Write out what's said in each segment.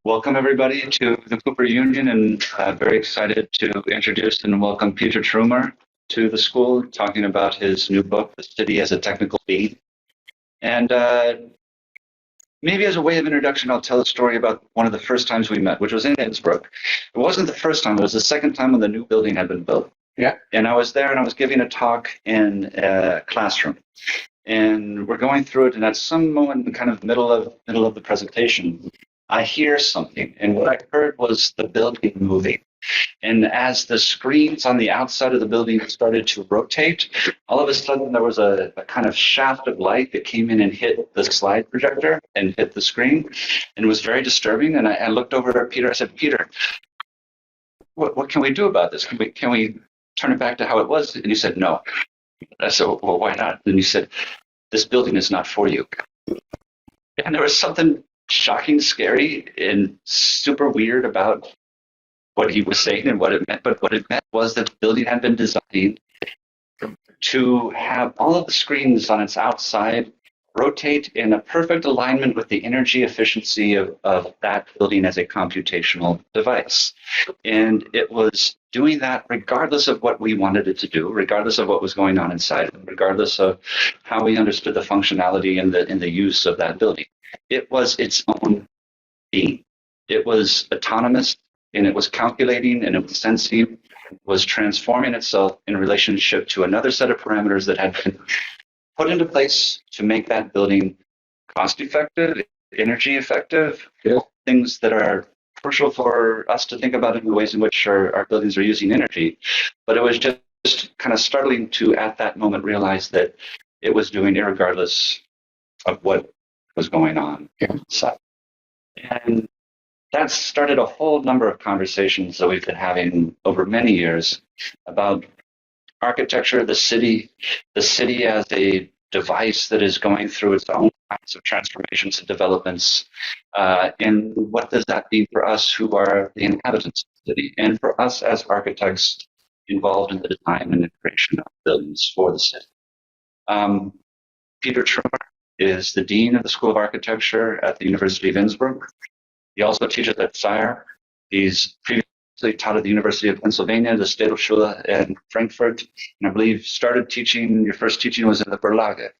Welcome, everybody, to the Cooper Union, and very excited to introduce and welcome Peter Trummer to the school, talking about his new book, The City as a Technical Being. And maybe as a way of introduction, I'll tell a story about one of the first times we met, which was in Innsbruck. It wasn't the first time, it was the second time when the new building had been built. Yeah. And I was there and I was giving a talk in a classroom. And we're going through it, and at some moment in the kind of middle of the presentation, I hear something, and what I heard was the building moving. And as the screens on the outside of the building started to rotate, all of a sudden there was a kind of shaft of light that came in and hit the slide projector and hit the screen, and it was very disturbing. And I looked over at Peter. I said, "Peter, what can we do about this? Can we turn it back to how it was?" And he said, "No." I said, "Well, why not?" And he said, "This building is not for you." And there was something shocking, scary, and super weird about what he was saying and what it meant. But what it meant was that the building had been designed to have all of the screens on its outside rotate in a perfect alignment with the energy efficiency of that building as a computational device. And it was doing that regardless of what we wanted it to do, regardless of what was going on inside, regardless of how we understood the functionality and the use of that building. It was its own being. It was autonomous, and it was calculating, and it was sensing, was transforming itself in relationship to another set of parameters that had been put into place to make that building cost effective, energy effective, things that are crucial for us to think about in the ways in which our buildings are using energy. But it was just kind of startling to, at that moment, realize that it was doing it regardless of what was going on inside. And that started a whole number of conversations that we've been having over many years about architecture, the city as a device that is going through its own kinds of transformations and developments. And what does that mean for us who are the inhabitants of the city, and for us as architects involved in the design and the creation of buildings for the city? Peter Trummer is the Dean of the School of Architecture at the University of Innsbruck. He also teaches at SIRE. He's previously taught at the University of Pennsylvania, the State Schule in Frankfurt, and I believe started teaching, your first teaching was in the Berlage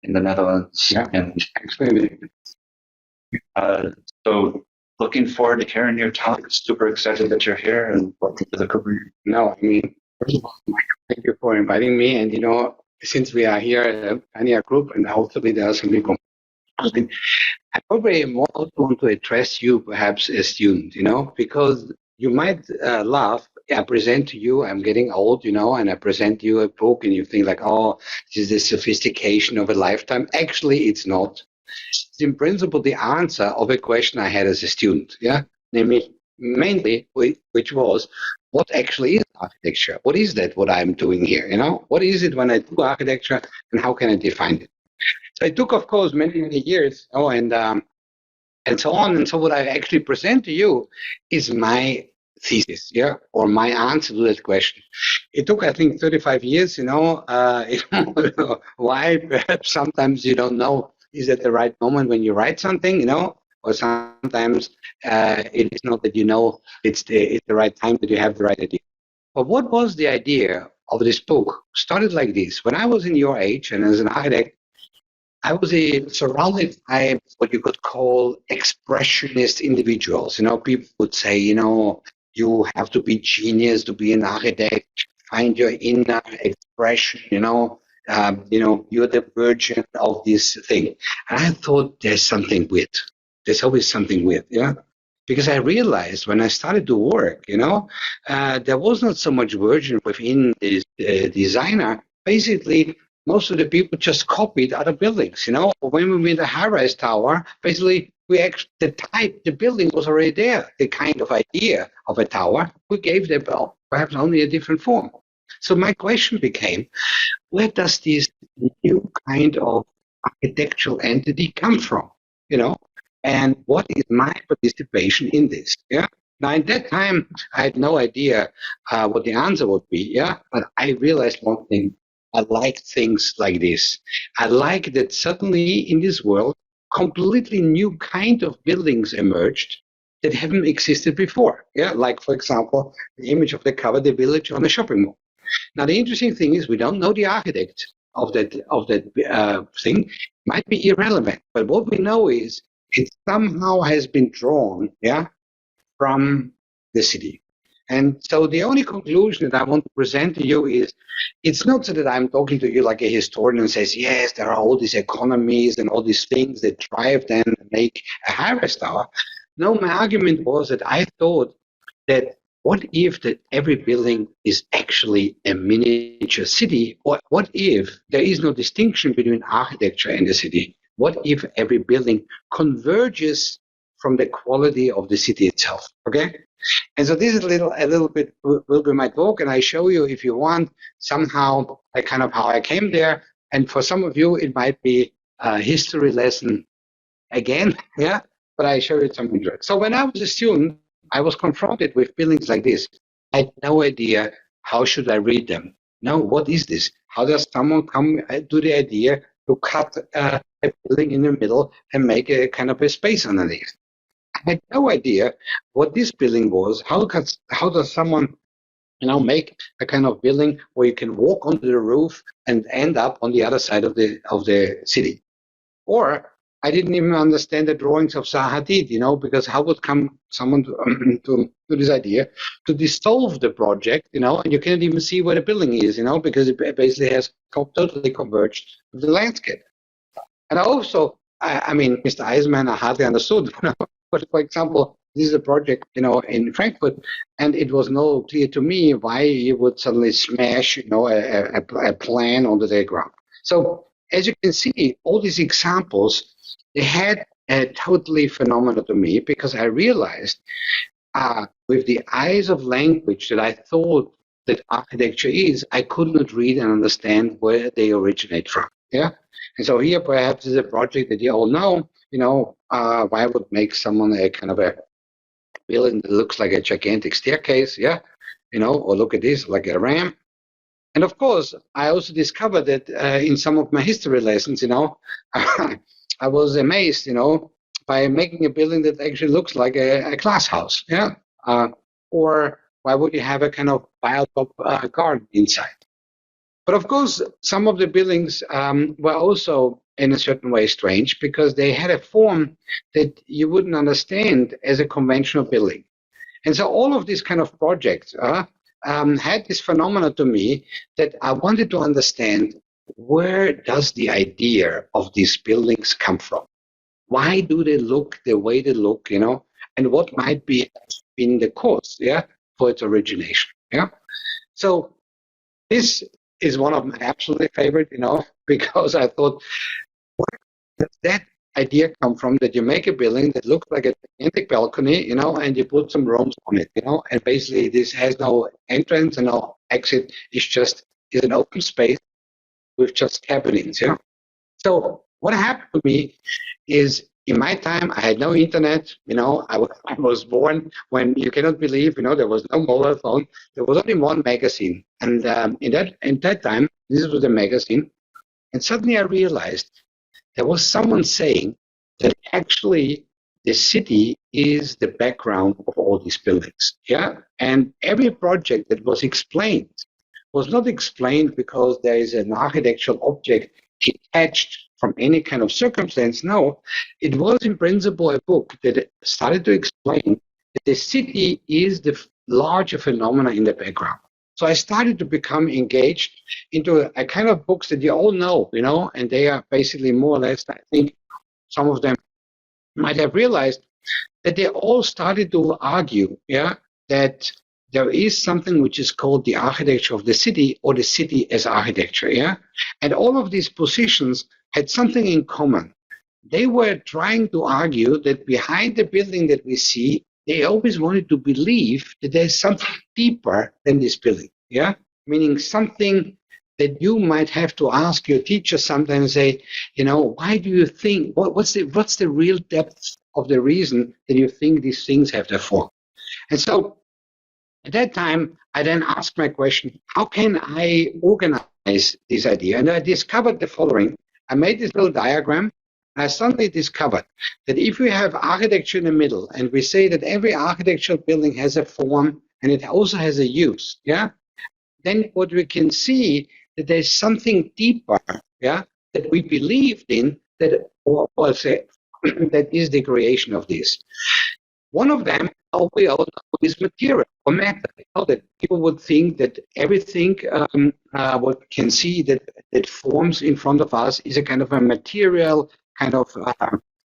in the Netherlands. Yeah, and explain so looking forward to hearing your talk. Super excited that you're here, and welcome to the career. No, I mean, first of all, Michael, thank you for inviting me. And, since we are here at a Pioneer Group, and hopefully there are some people, I probably more want to address you perhaps as a student, because you might laugh. I present to you, I'm getting old, and I present you a book and you think like, oh, this is the sophistication of a lifetime. Actually, it's not. It's in principle the answer of a question I had as a student, namely, mainly, which was, what actually is architecture? What is that, what I'm doing here, What is it when I do architecture, and how can I define it? So it took, of course, many, many years, and so on. And so what I actually present to you is my thesis, or my answer to that question. It took, I think, 35 years, why? Perhaps sometimes you don't know, is it the right moment when you write something, or sometimes it is not that it's the right time that you have the right idea. But what was the idea of this book? Started like this. When I was in your age, and as an architect, I was surrounded by what you could call expressionist individuals. People would say, you have to be genius to be an architect, find your inner expression, you're the virgin of this thing. And I thought there's something weird. There's always something weird, because I realized when I started to work, there was not so much virgin within this designer. Basically, most of the people just copied other buildings, When we made a high-rise tower, basically, the building was already there, the kind of idea of a tower. We gave them perhaps only a different form. So my question became, where does this new kind of architectural entity come from, And what is my participation in this, Now, at that time, I had no idea what the answer would be, But I realized one thing. I like things like this. I like that suddenly in this world, completely new kind of buildings emerged that haven't existed before. Yeah, like for example, the image of the cover, the village on a shopping mall. Now, the interesting thing is we don't know the architect of that thing. It might be irrelevant, but what we know is it somehow has been drawn, yeah, from the city. And so the only conclusion that I want to present to you is it's not so that I'm talking to you like a historian and says, yes, there are all these economies and all these things that drive them and make a high-rise tower. No, my argument was that I thought that what if that every building is actually a miniature city? Or what if there is no distinction between architecture and the city? What if every building converges from the quality of the city itself? Okay? And so this is a little bit will be my talk, and I show you, if you want, somehow a kind of how I came there. And for some of you, it might be a history lesson again, yeah. But I show you some interest. So when I was a student, I was confronted with buildings like this. I had no idea how should I read them. No, what is this? How does someone come to the idea to cut a building in the middle and make a kind of a space underneath? I had no idea what this building was. How does someone, make a kind of building where you can walk onto the roof and end up on the other side of the city? Or I didn't even understand the drawings of Zaha Hadid, because how would come someone to this idea to dissolve the project, and you can't even see where the building is, because it basically has totally converged with the landscape. And also, Mr. Eisman, I hardly understood, but for example, this is a project, in Frankfurt, and it was not clear to me why you would suddenly smash, a plan onto the ground. So as you can see, all these examples, they had a totally phenomenal to me, because I realized with the eyes of language that I thought that architecture is, I could not read and understand where they originate from. Yeah. And so here perhaps is a project that you all know, why would make someone a kind of a building that looks like a gigantic staircase, yeah, or look at this, like a ramp. And of course, I also discovered that in some of my history lessons, I was amazed, by making a building that actually looks like a glass house, yeah, or why would you have a kind of piled-up garden inside? But of course, some of the buildings were also in a certain way strange, because they had a form that you wouldn't understand as a conventional building. And so all of these kind of projects had this phenomena to me that I wanted to understand, where does the idea of these buildings come from? Why do they look the way they look, and what might be in the cause, yeah, for its origination, yeah? So this is one of my absolutely favorite, because I thought, where does that idea come from, that you make a building that looks like a gigantic balcony, and you put some rooms on it, and basically this has no entrance and no exit. Is an open space with just cabinets, So what happened to me is, in my time, I had no internet. I was born when, you cannot believe, there was no mobile phone. There was only one magazine, and in that time, this was a magazine, and suddenly I realized there was someone saying that actually the city is the background of all these buildings, yeah. And every project that was explained was not explained because there is an architectural object detached from any kind of circumstance. No, it was in principle a book that started to explain that the city is the larger phenomena in the background. So I started to become engaged into a kind of books that you all know, and they are basically more or less, I think some of them might have realized that they all started to argue, yeah, that there is something which is called the architecture of the city, or the city as architecture, yeah? And all of these positions had something in common. They were trying to argue that behind the building that we see, they always wanted to believe that there's something deeper than this building, yeah? Meaning something that you might have to ask your teacher sometimes, say, why do you think, what's the real depth of the reason that you think these things have their form? And so at that time, I then asked my question, how can I organize this idea? And I discovered the following. I made this little diagram, I suddenly discovered that if we have architecture in the middle and we say that every architectural building has a form and it also has a use, yeah, then what we can see that there's something deeper, yeah, that we believed in that, or say, that is the creation of this. One of them, we all know, is material or matter. That people would think that everything what we can see that forms in front of us is a kind of a material kind of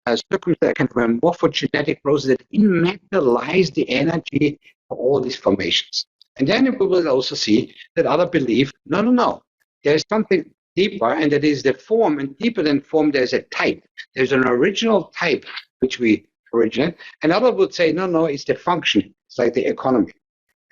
a circumstance, kind of a morphogenetic process that in matter lies the energy for all these formations. And then we will also see that others believe, no, there's something deeper, and that is the form, and deeper than form, there's a type. There's an original type which we originate. And others would say, no, it's the function. It's like the economy.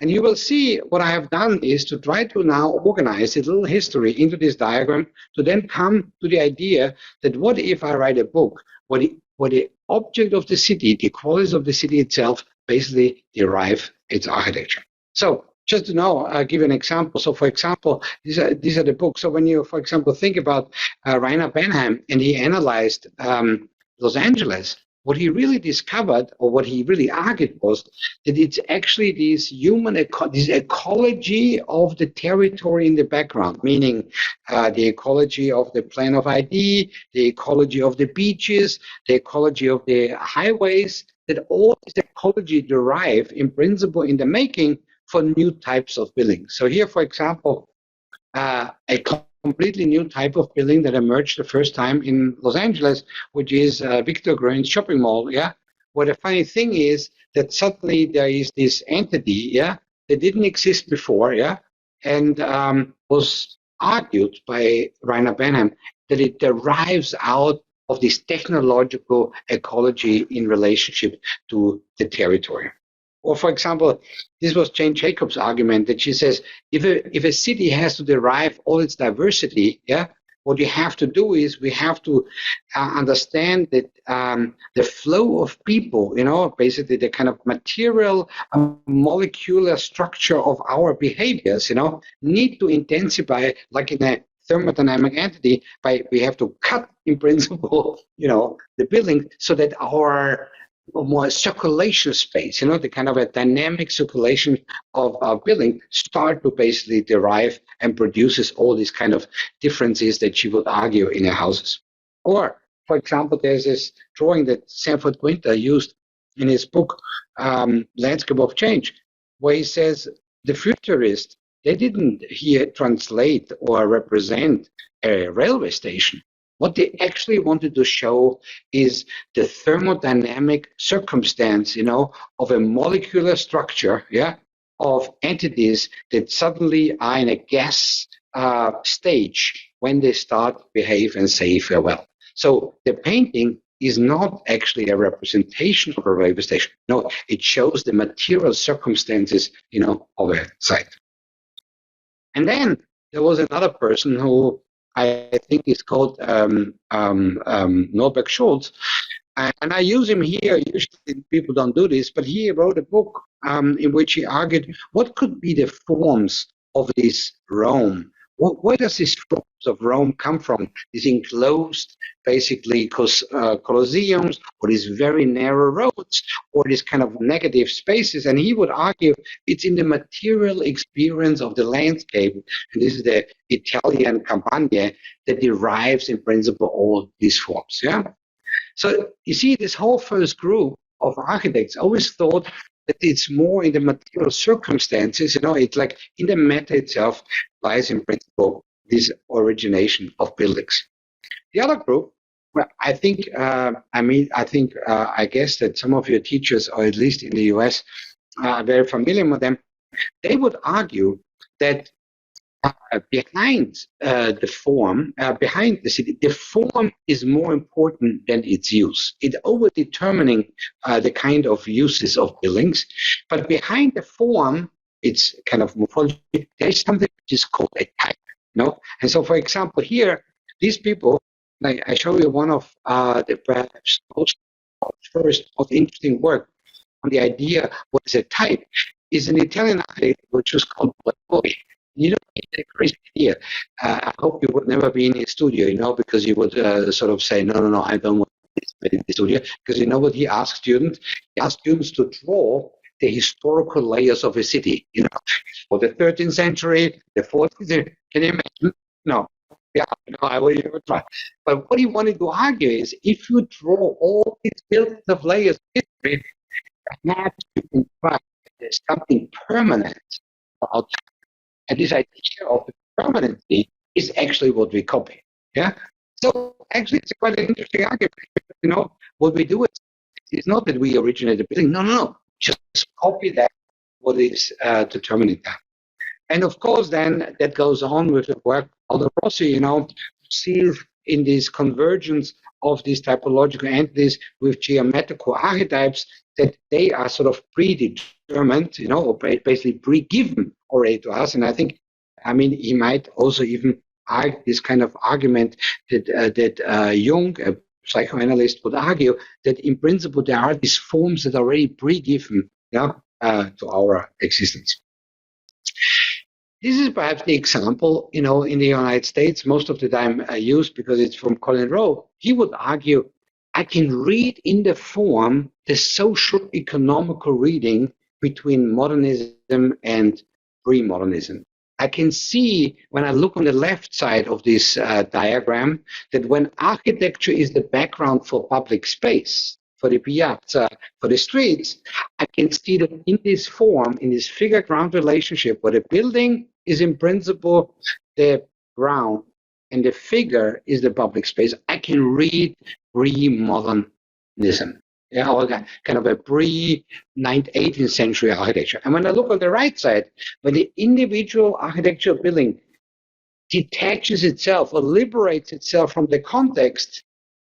And you will see what I have done is to try to now organize a little history into this diagram to then come to the idea that what if I write a book, what the object of the city, the qualities of the city itself, basically derive its architecture. So just to know, I'll give you an example. So for example, these are the books. So when you, for example, think about Rainer Benham, and he analyzed Los Angeles, what he really discovered, or what he really argued, was that it's actually this this ecology of the territory in the background, meaning the ecology of the plan of ID, the ecology of the beaches, the ecology of the highways, that all this ecology derive in principle in the making for new types of buildings. So here, for example, a completely new type of building that emerged the first time in Los Angeles, which is Victor Green's shopping mall. Yeah, where the funny thing is that suddenly there is this entity, yeah, that didn't exist before, yeah, and was argued by Rainer Benham that it derives out of this technological ecology in relationship to the territory. Or, for example, this was Jane Jacobs' argument that she says, if a city has to derive all its diversity, yeah, what you have to do is we have to understand that the flow of people, basically the kind of material, molecular structure of our behaviors, need to intensify, like in a thermodynamic entity, we have to cut, in principle, the building so that our more circulation space, the kind of a dynamic circulation of our building start to basically derive and produces all these kind of differences that she would argue in her houses. Or, for example, there's this drawing that Sanford Winter used in his book, Landscape of Change, where he says the futurists, they didn't here translate or represent a railway station. What they actually wanted to show is the thermodynamic circumstance, of a molecular structure, yeah, of entities that suddenly are in a gas stage when they start to behave and say farewell. So the painting is not actually a representation of a railway station. No, it shows the material circumstances, of a site. And then there was another person who I think is called Norberg Schultz, and I use him here. Usually people don't do this, but he wrote a book in which he argued what could be the forms of this Rome. Where does this forms of Rome come from? These enclosed, basically, colosseums, or these very narrow roads, or these kind of negative spaces. And he would argue it's in the material experience of the landscape, and this is the Italian campagna, that derives, in principle, all these forms. Yeah. So you see, this whole first group of architects always thought that it's more in the material circumstances, it's like in the matter itself lies, in principle, this origination of buildings. The other group, well, I guess that some of your teachers, or at least in the US, are very familiar with them. They would argue that behind the form, behind the city, the form is more important than its use. It's over determining the kind of uses of buildings, but behind the form, it's kind of morphology. There's something which is called a type. And so, for example, here, these people, I show you one of the perhaps most interesting work on the idea what is a type, is an Italian architect which was called Priori. You know, it's a crazy idea. I hope you would never be in a studio, because you would sort of say, no, I don't want to participate in the studio. Because you know what he asked students? He asked students to draw the historical layers of a city, for the 13th century, the 14th century. Can you imagine? No. Yeah, I will never try. But what he wanted to argue is if you draw all these billions of layers of history, perhaps you can find that there's something permanent about that. And this idea of permanency is actually what we copy. Yeah. So actually, it's quite an interesting argument. What we do is it's not that we originate a building. No. Just copy that. What is determining that? And of course, then that goes on with the work of the Rossi, see in this convergence of these typological entities with geometrical archetypes that they are sort of predetermined, or basically pre-given already to us. And I think, he might also even argue this kind of argument that Jung, a psychoanalyst, would argue that in principle there are these forms that are already pre-given to our existence. This is perhaps the example, in the United States, most of the time used because it's from Colin Rowe. He would argue, I can read in the form the social economical reading between modernism and pre-modernism. I can see when I look on the left side of this diagram that when architecture is the background for public space, for the piazza, for the streets, I can see that in this form, in this figure-ground relationship, where the building is in principle the ground and the figure is the public space, I can read pre-modernism, or kind of a pre-18th century architecture. And when I look on the right side, when the individual architectural building detaches itself or liberates itself from the context,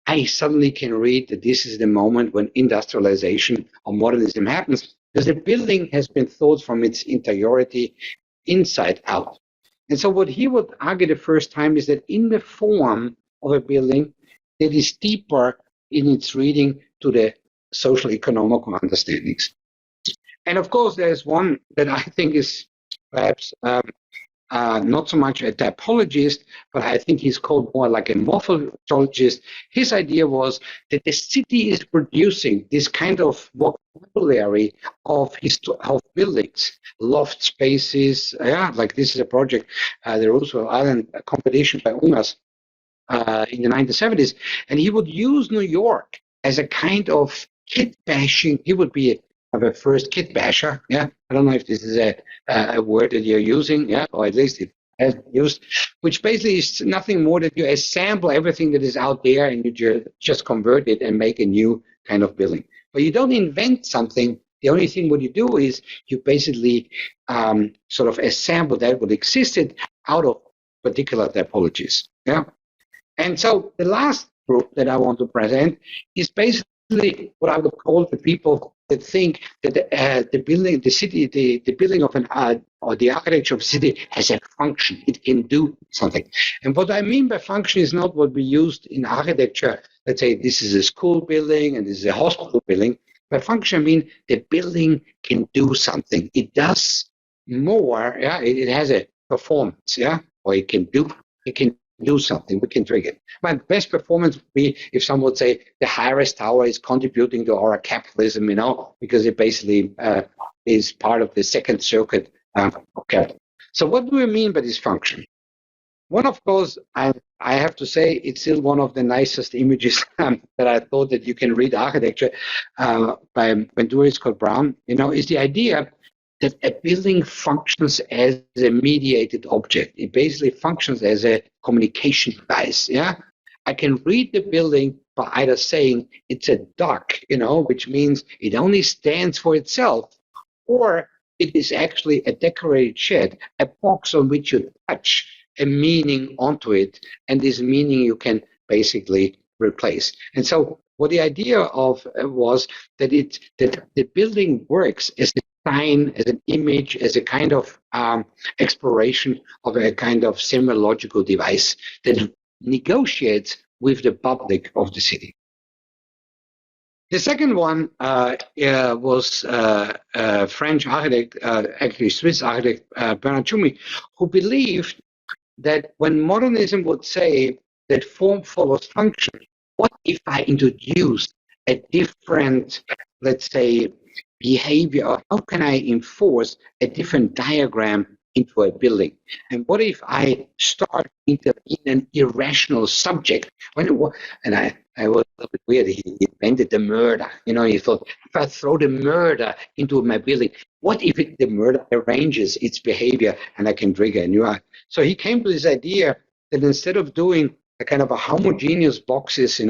I suddenly can read that this is the moment when industrialization or modernism happens, because the building has been thought from its interiority inside out. And so what he would argue the first time is that in the form of a building, it is deeper in its reading to the social economical understandings. And of course, there's one that I think is perhaps not so much a typologist, but I think he's called more like a morphologist. His idea was that the city is producing this kind of vocabulary of buildings, loft spaces. Like this is a project, the Roosevelt Island competition by UNAS in the 1970s. And he would use New York as a kind of kit bashing. He would be a first kit basher. I don't know if this is a word that you're using, or at least it has been used, which basically is nothing more than you assemble everything that is out there and you just convert it and make a new kind of building. But you don't invent something. The only thing what you do is you basically sort of assemble that what existed out of particular typologies. And so the last group that I want to present is basically what I would call the people that think that the building, the city, the building of or the architecture of a city has a function. It can do something. And what I mean by function is not what we used in architecture. Let's say this is a school building and this is a hospital building. By function, I mean the building can do something. It does more. It has a performance. Or it can do something. We can trigger it. My best performance would be if someone would say the highest tower is contributing to our capitalism, because it basically is part of the second circuit of capital. So what do we mean by this function? One, of course, I have to say it's still one of the nicest images that I thought that you can read architecture by Ventura Scott Brown, is the idea that a building functions as a mediated object. It basically functions as a communication device. I can read the building by either saying it's a duck, which means it only stands for itself, or it is actually a decorated shed, a box on which you touch a meaning onto it, and this meaning you can basically replace. And so what the idea of was that the building works as a sign, as an image, as a kind of exploration of a kind of semiological device that negotiates with the public of the city. The second one was French architect, actually Swiss architect, Bernard Tschumi, who believed that when modernism would say that form follows function, what if I introduce a different, let's say, behavior, or how can I enforce a different diagram into a building? And what if I start intervening an irrational subject? And I was a little bit weird. He invented the murder. He thought, if I throw the murder into my building, what if the murder arranges its behavior and I can trigger a new art? So he came to this idea that instead of doing a kind of a homogeneous boxes,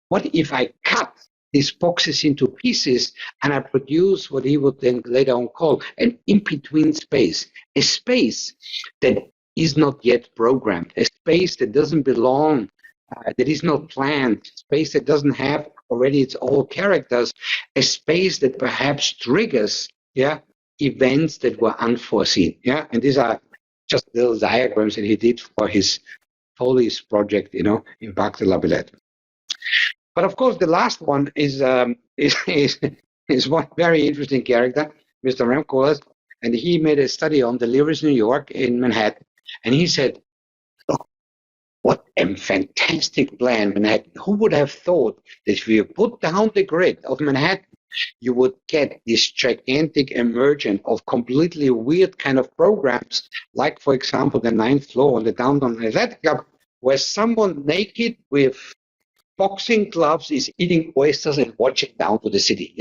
what if I cut these boxes into pieces and I produce what he would then later on call an in-between space, a space that is not yet programmed, a space that doesn't belong, that is not planned, space that doesn't have already its own characters, a space that perhaps triggers, events that were unforeseen, and these are just little diagrams that he did for his Foley's project, in Parc de la Villette. But of course, the last one is one very interesting character, Mr. Remkolas, and he made a study on the Learys, New York, in Manhattan, and he said, "Look, what a fantastic plan, Manhattan! Who would have thought that if you put down the grid of Manhattan, you would get this gigantic emergence of completely weird kind of programs, like, for example, the 9th floor on the downtown Athletic Club, where someone naked with boxing gloves is eating oysters and watching down to the city.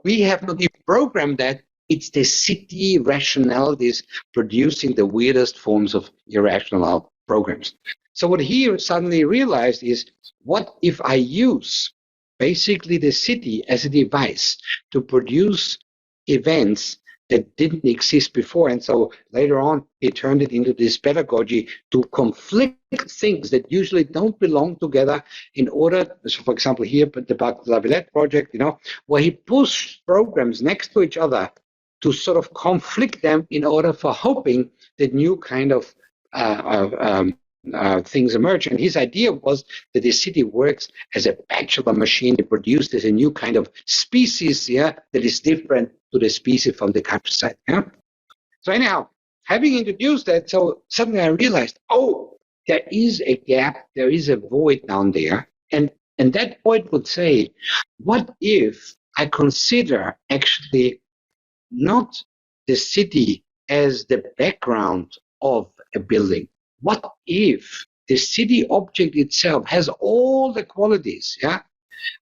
We have not even programmed that. It's the city rationalities producing the weirdest forms of irrational programs. So what he suddenly realized is, what if I use basically the city as a device to produce events that didn't exist before? And so later on, he turned it into this pedagogy to conflict things that usually don't belong together in order, so for example, here, the Parc de la Villette project, where he pushed programs next to each other to sort of conflict them in order for hoping that new kind of things emerge. And his idea was that the city works as a bachelor machine. It produces a new kind of species, that is different to the species from the countryside. So anyhow, having introduced that, so suddenly I realized, there is a gap, there is a void down there. And that void would say, what if I consider actually not the city as the background of a building? What if the city object itself has all the qualities,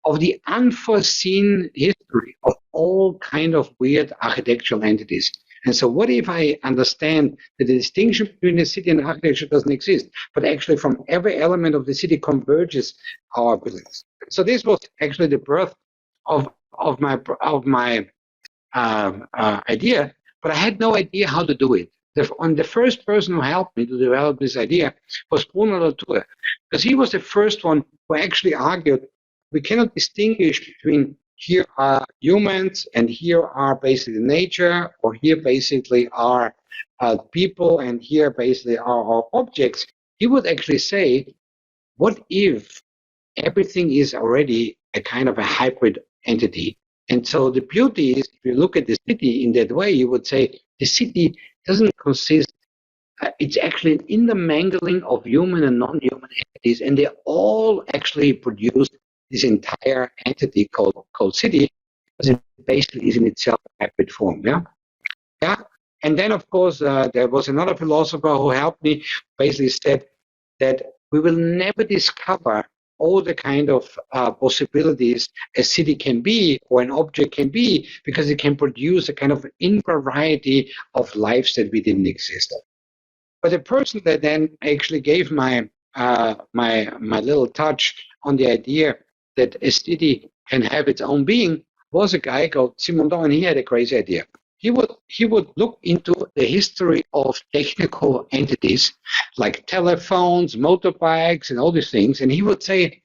of the unforeseen history of all kind of weird architectural entities? And so what if I understand that the distinction between the city and architecture doesn't exist, but actually from every element of the city converges our buildings? So this was actually the birth of my idea, but I had no idea how to do it. The first person who helped me to develop this idea was Bruno Latour, because he was the first one who actually argued we cannot distinguish between here are humans and here are basically nature, or here basically are people and here basically are our objects. He would actually say, what if everything is already a kind of a hybrid entity? And so the beauty is, if you look at the city in that way, you would say the city doesn't consist, it's actually an intermingling of human and non-human entities, and they all actually produce this entire entity called city, because it basically is in itself a hybrid form. And then, of course, there was another philosopher who helped me, basically said that we will never discover all the kind of possibilities a city can be or an object can be, because it can produce a kind of invariety of lives that we didn't exist. But the person that then actually gave my little touch on the idea that a city can have its own being was a guy called Simondon, and he had a crazy idea. He would look into the history of technical entities like telephones, motorbikes, and all these things, and he would say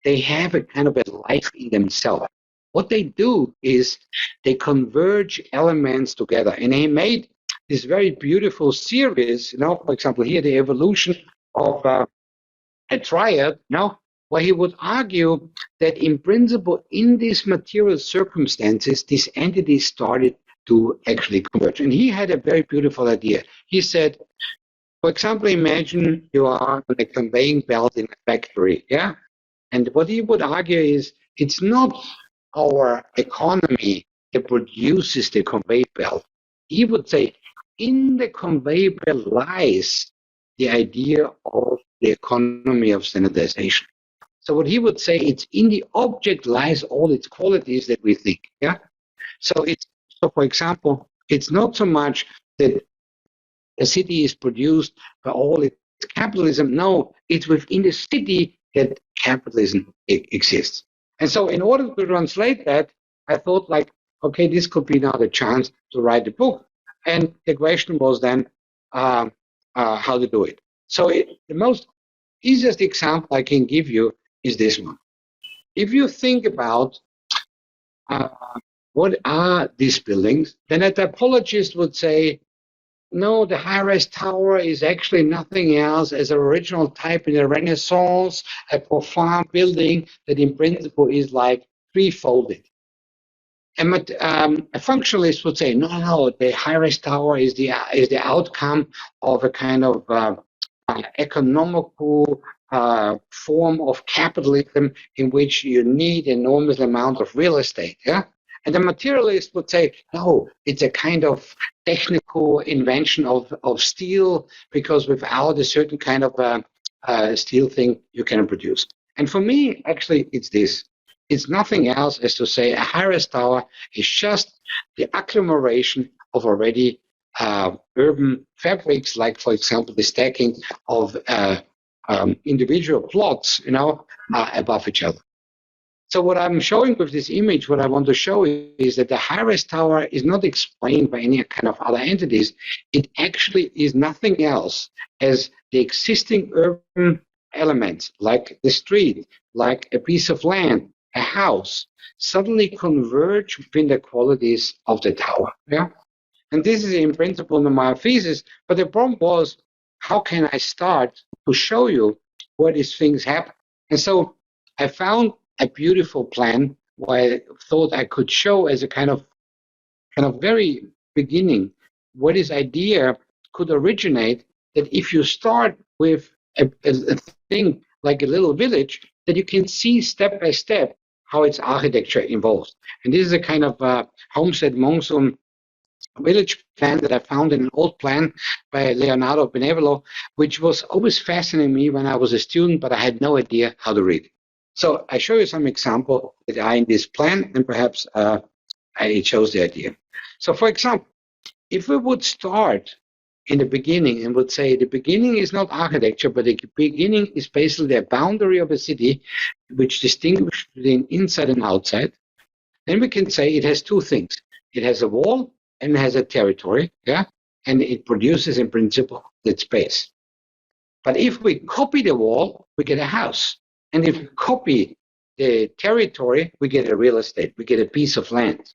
they have a kind of a life in themselves. What they do is they converge elements together, and he made this very beautiful series. For example, here the evolution of a triad. where he would argue that in principle, in these material circumstances, these entities started to actually converge. And he had a very beautiful idea. He said, for example, imagine you are on a conveying belt in a factory, yeah? And what he would argue is it's not our economy that produces the conveyor belt. He would say in the conveyor belt lies the idea of the economy of standardization. So what he would say, it's in the object lies all its qualities that we think. Yeah. So for example, it's not so much that a city is produced by all its capitalism. No, it's within the city that capitalism exists. And so in order to translate that, I thought like, okay, this could be now the chance to write a book. And the question was then how to do it. So the most easiest example I can give you is this one. If you think about what are these buildings, then a typologist would say, no, the high-rise tower is actually nothing else as an original type in the Renaissance, a profound building that in principle is like three-folded. And a functionalist would say, no, the high-rise tower is the outcome of a kind of economical form of capitalism in which you need enormous amount of real estate. Yeah. And the materialist would say, no, it's a kind of technical invention of steel, because without a certain kind of steel thing, you cannot produce. And for me, actually, it's this. It's nothing else as to say a high-rise tower is just the agglomeration of already urban fabrics, like, for example, the stacking of individual plots, above each other. So what I'm showing with this image, what I want to show is that the high-rise tower is not explained by any kind of other entities. It actually is nothing else as the existing urban elements, like the street, like a piece of land, a house, suddenly converge within the qualities of the tower. Yeah. And this is in principle my thesis. But the problem was, how can I start to show you where these things happen? And so I found a beautiful plan where I thought I could show as a kind of very beginning where this idea could originate, that if you start with a thing like a little village, that you can see step by step how its architecture evolves. And this is a kind of homestead monsoon village plan that I found in an old plan by Leonardo Benevolo, which was always fascinating me when I was a student, but I had no idea how to read it. So I show you some examples that are in this plan, and perhaps it shows the idea. So for example, if we would start in the beginning and would say the beginning is not architecture, but the beginning is basically the boundary of a city which distinguishes between inside and outside, then we can say it has two things. It has a wall and it has a territory, yeah, and it produces in principle that space. But if we copy the wall, we get a house. And if we copy the territory, we get a real estate, we get a piece of land.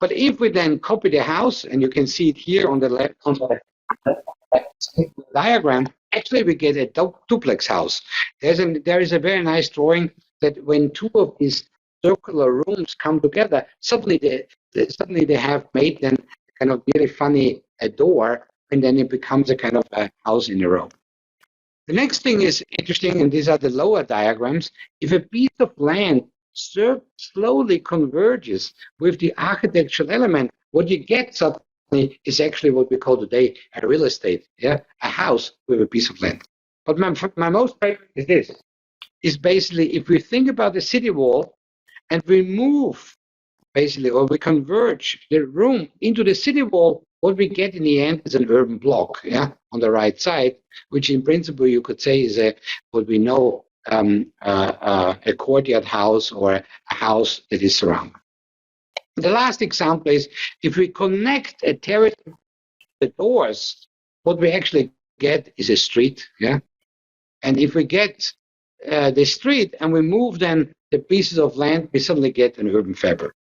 But if we then copy the house, and you can see it here on the left on the diagram, actually we get a duplex house. There is a very nice drawing that when two of these circular rooms come together, suddenly they have made then kind of really funny a door, and then it becomes a kind of a house in a row. The next thing is interesting, and these are the lower diagrams. If a piece of land slowly converges with the architectural element, what you get suddenly is actually what we call today a real estate, yeah, a house with a piece of land. But my most favorite is this, is basically if we think about the city wall and we move basically, or we converge the room into the city wall, what we get in the end is an urban block, yeah, on the right side, which in principle you could say is what we know a courtyard house or a house that is surrounded. The last example is if we connect a territory to the doors, what we actually get is a street, yeah. And if we get the street and we move then the pieces of land, we suddenly get an urban fabric.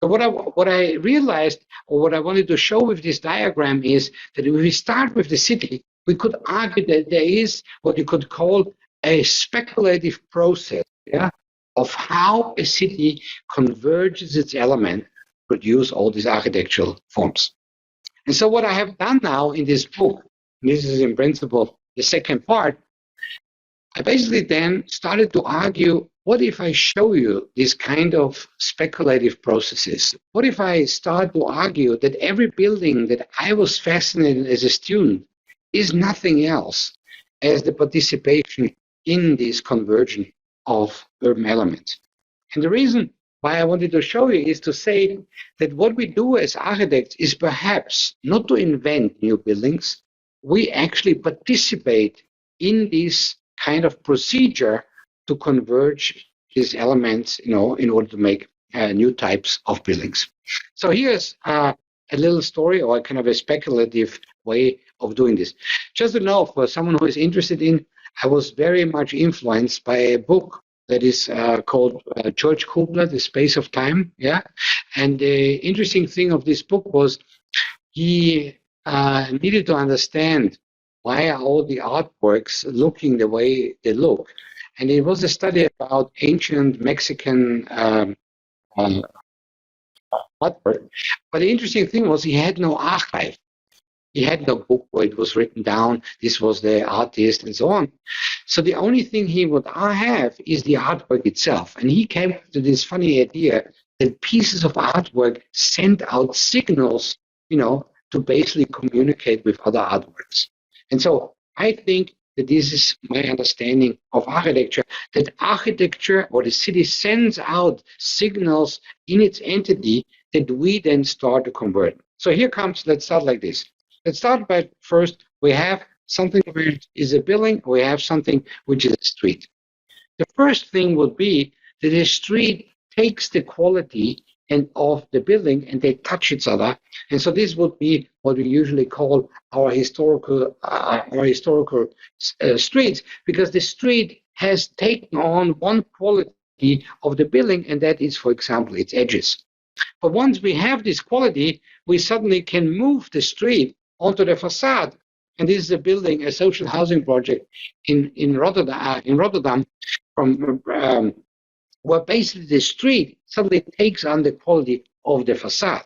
So what I realized, or what I wanted to show with this diagram, is that if we start with the city, we could argue that there is what you could call a speculative process, yeah, of how a city converges its element to produce all these architectural forms. And so what I have done now in this book, and this is in principle the second part, I basically then started to argue, what if I show you this kind of speculative processes? What if I start to argue that every building that I was fascinated as a student is nothing else as the participation in this conversion of urban elements? And the reason why I wanted to show you is to say that what we do as architects is perhaps not to invent new buildings. We actually participate in this kind of procedure to converge these elements, in order to make new types of buildings. So here's a little story, or kind of a speculative way of doing this. Just to know, for someone who is interested in, I was very much influenced by a book that is called George Kubler, The Space of Time. Yeah, and the interesting thing of this book was he needed to understand why are all the artworks looking the way they look. And it was a study about ancient Mexican artwork. But the interesting thing was he had no archive. He had no book where it was written down, this was the artist and so on. So the only thing he would have is the artwork itself. And he came to this funny idea that pieces of artwork send out signals, to basically communicate with other artworks. And so I think that this is my understanding of architecture, that architecture or the city sends out signals in its entity that we then start to convert. So here comes, let's start like this. Let's start by first, we have something which is a building, we have something which is a street. The first thing would be that a street takes the quality of the building and they touch each other. And so this would be what we usually call our historical streets, because the street has taken on one quality of the building, and that is, for example, its edges. But once we have this quality, we suddenly can move the street onto the facade. And this is a building, a social housing project in Rotterdam, from where basically the street suddenly takes on the quality of the facade.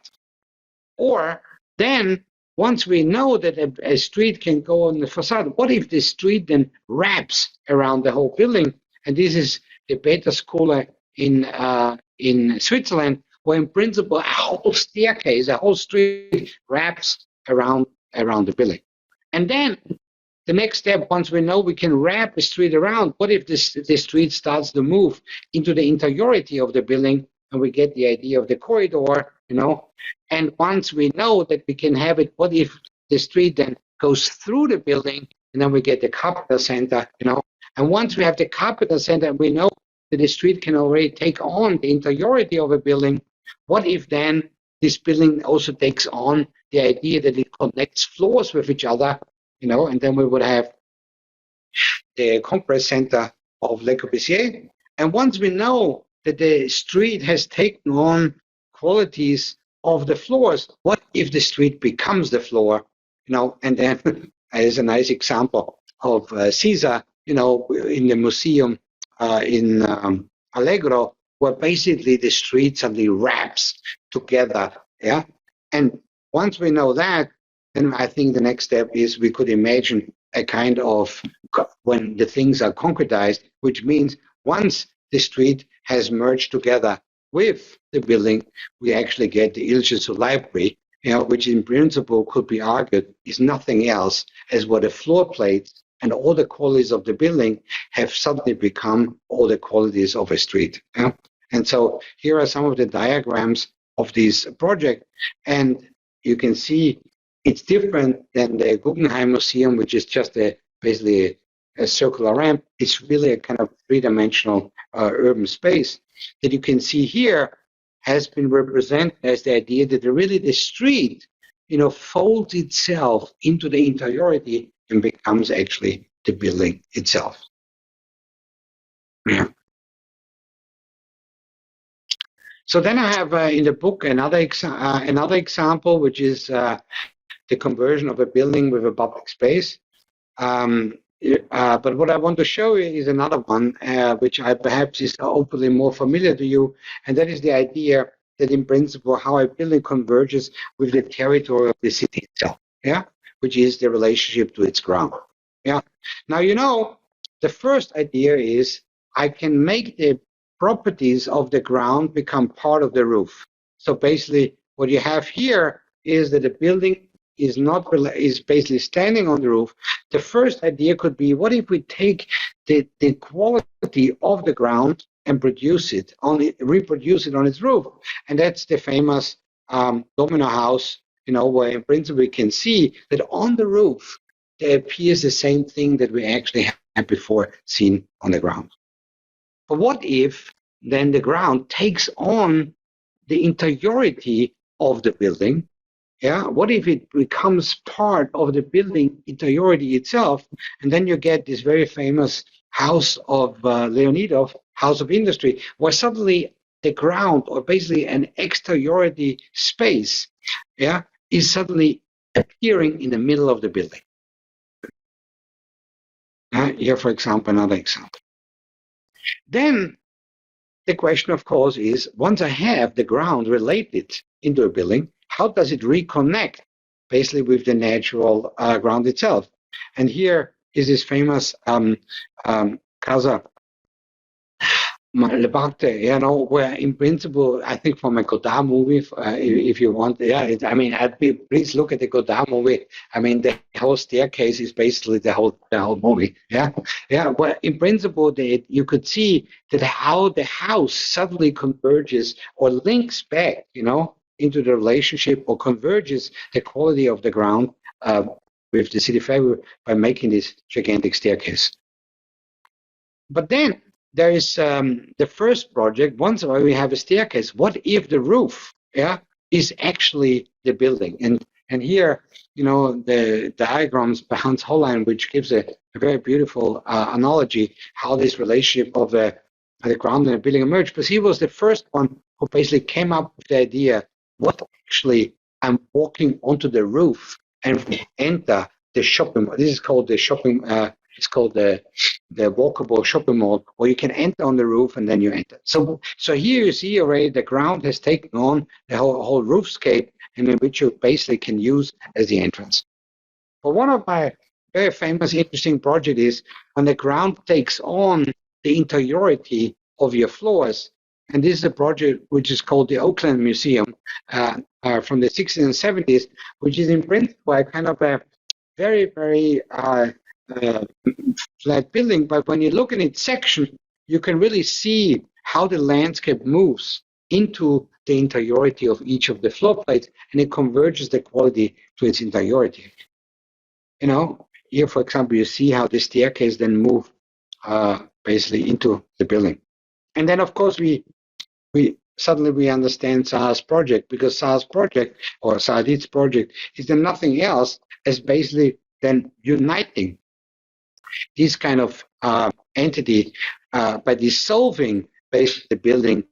Or then, once we know that a street can go on the facade, what if the street then wraps around the whole building? And this is the Peterskole in Switzerland, where in principle a whole staircase, a whole street wraps around the building. And then the next step, once we know we can wrap the street around, what if the street starts to move into the interiority of the building, and we get the idea of the corridor, And once we know that we can have it, what if the street then goes through the building, and then we get the capital center, And once we have the capital center, and we know that the street can already take on the interiority of a building, what if then this building also takes on the idea that it connects floors with each other, and then we would have the Congress Center of Le Corbusier. And once we know that the street has taken on qualities of the floors, what if the street becomes the floor? And then there's a nice example of Caesar, in the museum in Allegro, where basically the street suddenly wraps together. Yeah. And once we know that, then I think the next step is we could imagine a kind of when the things are concretized, which means once the street has merged together with the building, we actually get the Ilse library, which in principle could be argued is nothing else as what the floor plates and all the qualities of the building have suddenly become all the qualities of a street. Yeah? And so here are some of the diagrams of this project, and you can see it's different than the Guggenheim Museum, which is just basically a circular ramp. It's really a kind of three-dimensional urban space that you can see here has been represented as the idea that really the street, folds itself into the interiority and becomes actually the building itself. Yeah. So then I have in the book another example, which is the conversion of a building with a public space. But what I want to show you is another one, which I perhaps is hopefully more familiar to you, and that is the idea that in principle how a building converges with the territory of the city itself, yeah, which is the relationship to its ground. Yeah. Now, the first idea is I can make the properties of the ground become part of the roof. So basically, what you have here is that the building is not is basically standing on the roof. The first idea could be, what if we take the quality of the ground and reproduce it on its roof? And that's the famous domino house, where in principle we can see that on the roof there appears the same thing that we actually had before seen on the ground. But what if then the ground takes on the interiority of the building? Yeah, what if it becomes part of the building interiority itself, and then you get this very famous house of Leonidov, House of Industry, where suddenly the ground, or basically an exteriority space, yeah, is suddenly appearing in the middle of the building. Here, for example, another example. Then the question, of course, is once I have the ground related into a building, how does it reconnect basically with the natural ground itself? And here is this famous Casa Lebarte, where in principle, I think from a Godard movie, if you want, please look at the Godard movie. I mean, the whole staircase is basically the whole movie. Yeah. Well, in principle, you could see that how the house suddenly converges or links back, into the relationship, or converges the quality of the ground with the city fabric by making this gigantic staircase. But then there is the first project. Once we have a staircase, what if the roof, is actually the building? And here, the diagrams by Hans Hollein, which gives a very beautiful analogy how this relationship of the ground and the building emerged. Because he was the first one who basically came up with the idea: what actually I'm walking onto the roof and enter the shopping mall. This is called the shopping. It's called the walkable shopping mall, where you can enter on the roof and then you enter. So here you see already the ground has taken on the whole roofscape, and in which you basically can use as the entrance. But one of my very famous, interesting project is when the ground takes on the interiority of your floors. And this is a project which is called the Oakland Museum from the 60s and 70s, which is in principle a kind of a very, very flat building, but when you look in its section, you can really see how the landscape moves into the interiority of each of the floor plates, and it converges the quality to its interiority. Here, for example, you see how the staircase then move basically into the building. And then, of course, we suddenly understand Zaha's project, because Zaha's project, or Saadit's project, is then nothing else as basically then uniting this kind of entity by dissolving basically the building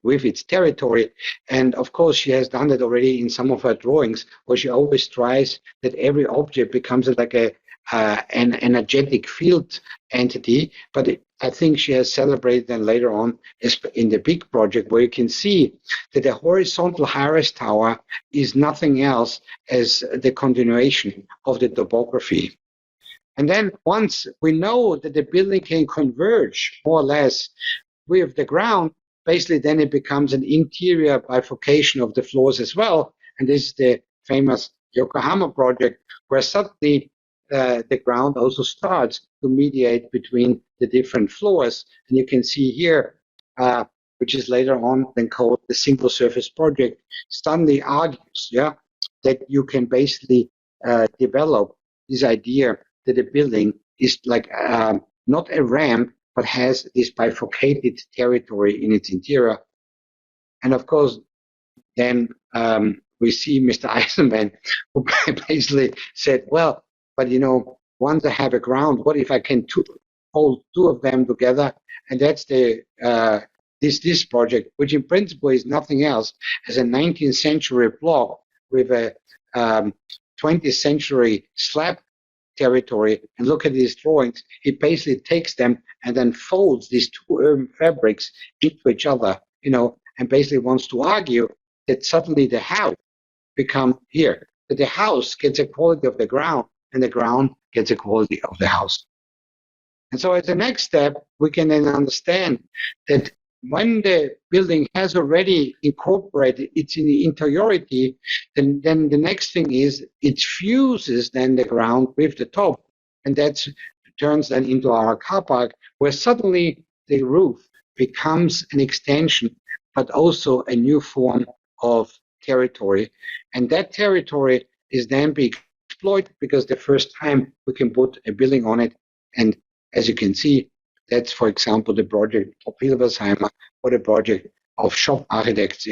with its territory. And of course, she has done that already in some of her drawings, where she always tries that every object becomes like an energetic field entity. But I think she has celebrated then later on in the big project, where you can see that the horizontal high-rise tower is nothing else as the continuation of the topography. And then once we know that the building can converge more or less with the ground, basically then it becomes an interior bifurcation of the floors as well. And this is the famous Yokohama project, where suddenly the ground also starts to mediate between the different floors. And you can see here, which is later on then called the single surface project, suddenly argues, that you can basically develop this idea that the building is like not a ramp, but has this bifurcated territory in its interior. And of course, then we see Mr. Eisenman, who basically said, well, but once I have a ground, what if I can hold two of them together? And that's the this project, which in principle is nothing else as a 19th century block with a 20th century slab territory and look at these drawings, he basically takes them and then folds these two urban fabrics into each other, and basically wants to argue that suddenly the house become here, that the house gets a quality of the ground and the ground gets a quality of the house. And so as a next step, we can then understand that when the building has already incorporated its interiority, then the next thing is it fuses then the ground with the top. And that turns then into our car park, where suddenly the roof becomes an extension, but also a new form of territory. And that territory is then being exploited because the first time we can put a building on it. And as you can see, that's, for example, the project of Hilbersheimer or the project of shop architects,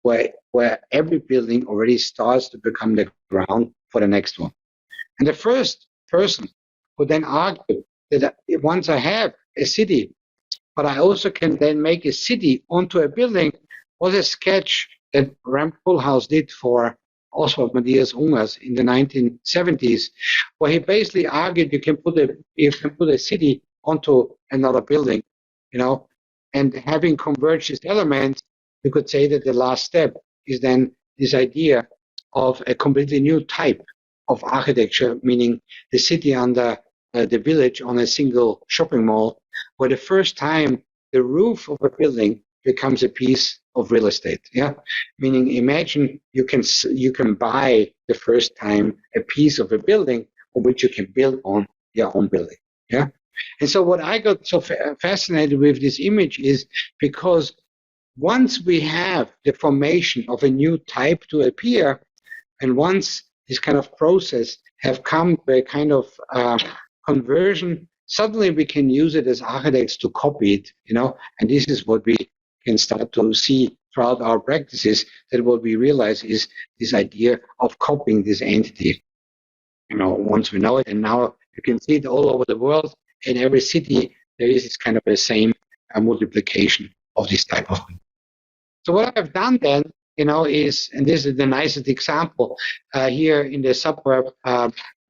where every building already starts to become the ground for the next one. And the first person who then argued that once I have a city, but I also can then make a city onto a building, was a sketch that Ram Koolhaas did for Oswald Matthias Ungers in the 1970s, where he basically argued you can put a city onto another building, and having converged these elements, you could say that the last step is then this idea of a completely new type of architecture, meaning the city under the village on a single shopping mall, where the first time the roof of a building becomes a piece of real estate. Meaning, imagine you can buy the first time a piece of a building on which you can build on your own building. And so what I got so fascinated with this image is because once we have the formation of a new type to appear, and once this kind of process have come to a kind of conversion, suddenly we can use it as architects to copy it, and this is what we can start to see throughout our practices, that what we realize is this idea of copying this entity. Once we know it, and now you can see it all over the world. In every city, there is this kind of the same multiplication of this type of thing. So what I've done then, is, and this is the nicest example here in the suburb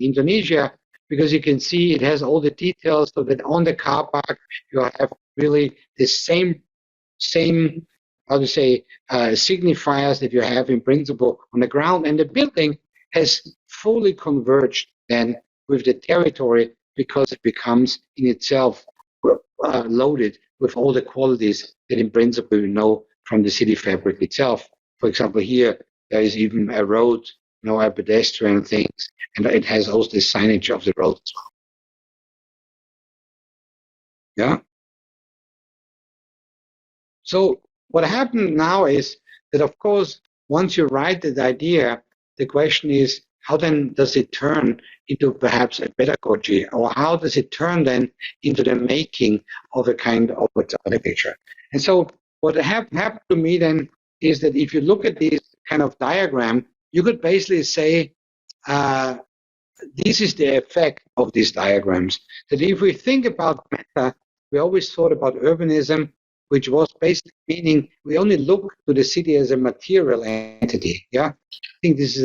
Indonesia, because you can see it has all the details, so that on the car park you have really the same signifiers that you have in principle on the ground, and the building has fully converged then with the territory, because it becomes in itself loaded with all the qualities that in principle we know from the city fabric itself. For example, here there is even a road, a pedestrian things, and it has also the signage of the road as well. So what happened now is that, of course, once you write that idea, the question is, how then does it turn into perhaps a pedagogy, or how does it turn then into the making of a kind of architecture? And so what happened to me then is that if you look at this kind of diagram, you could basically say this is the effect of these diagrams. That if we think about matter, we always thought about urbanism, which was basically meaning we only look to the city as a material entity. I think this is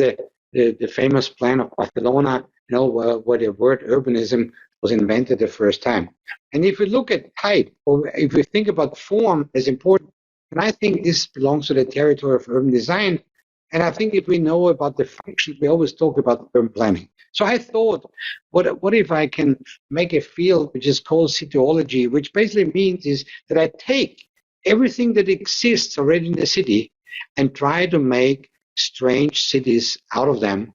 the famous plan of Barcelona, where the word urbanism was invented the first time. And if we look at type, or if we think about form as important, and I think this belongs to the territory of urban design. And I think if we know about the functions, we always talk about urban planning. So I thought, what if I can make a field which is called cityology, which basically means is that I take everything that exists already in the city and try to make strange cities out of them,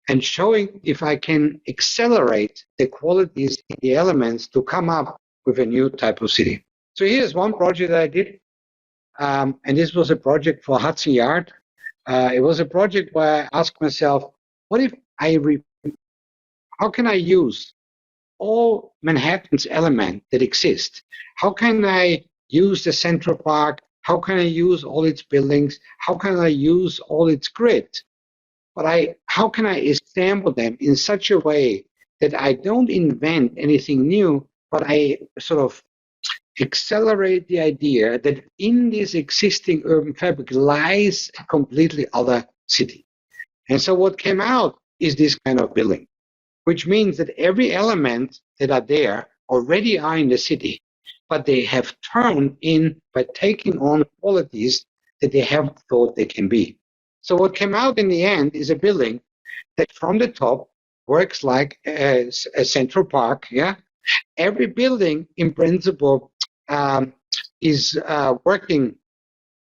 and showing if I can accelerate the qualities in the elements to come up with a new type of city. So here's one project that I did, and this was a project for Hudson Yard. It was a project where I asked myself, what if how can I use all Manhattan's elements that exist? How can I use the Central Park? How can I use all its buildings? How can I use all its grid? But how can I assemble them in such a way that I don't invent anything new, but I sort of accelerate the idea that in this existing urban fabric lies a completely other city. And so what came out is this kind of building. which means that every element that are there already are in the city, but they have turned in by taking on qualities that they haven't thought they can be. So what came out in the end is a building that from the top works like a central park. Yeah, every building in principle is working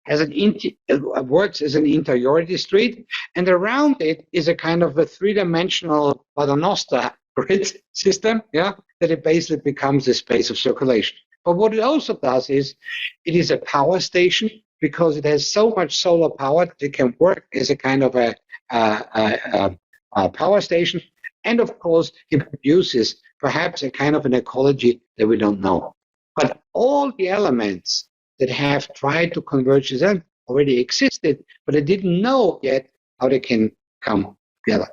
as works as an interiority street, and around it is a kind of a three-dimensional paternoster grid system, yeah, that it basically becomes a space of circulation. But what it also does is it is a power station because it has so much solar power that it can work as a kind of a power station. And of course, it produces perhaps a kind of an ecology that we don't know. But all the elements that have tried to converge to them already existed, but they didn't know yet how they can come together.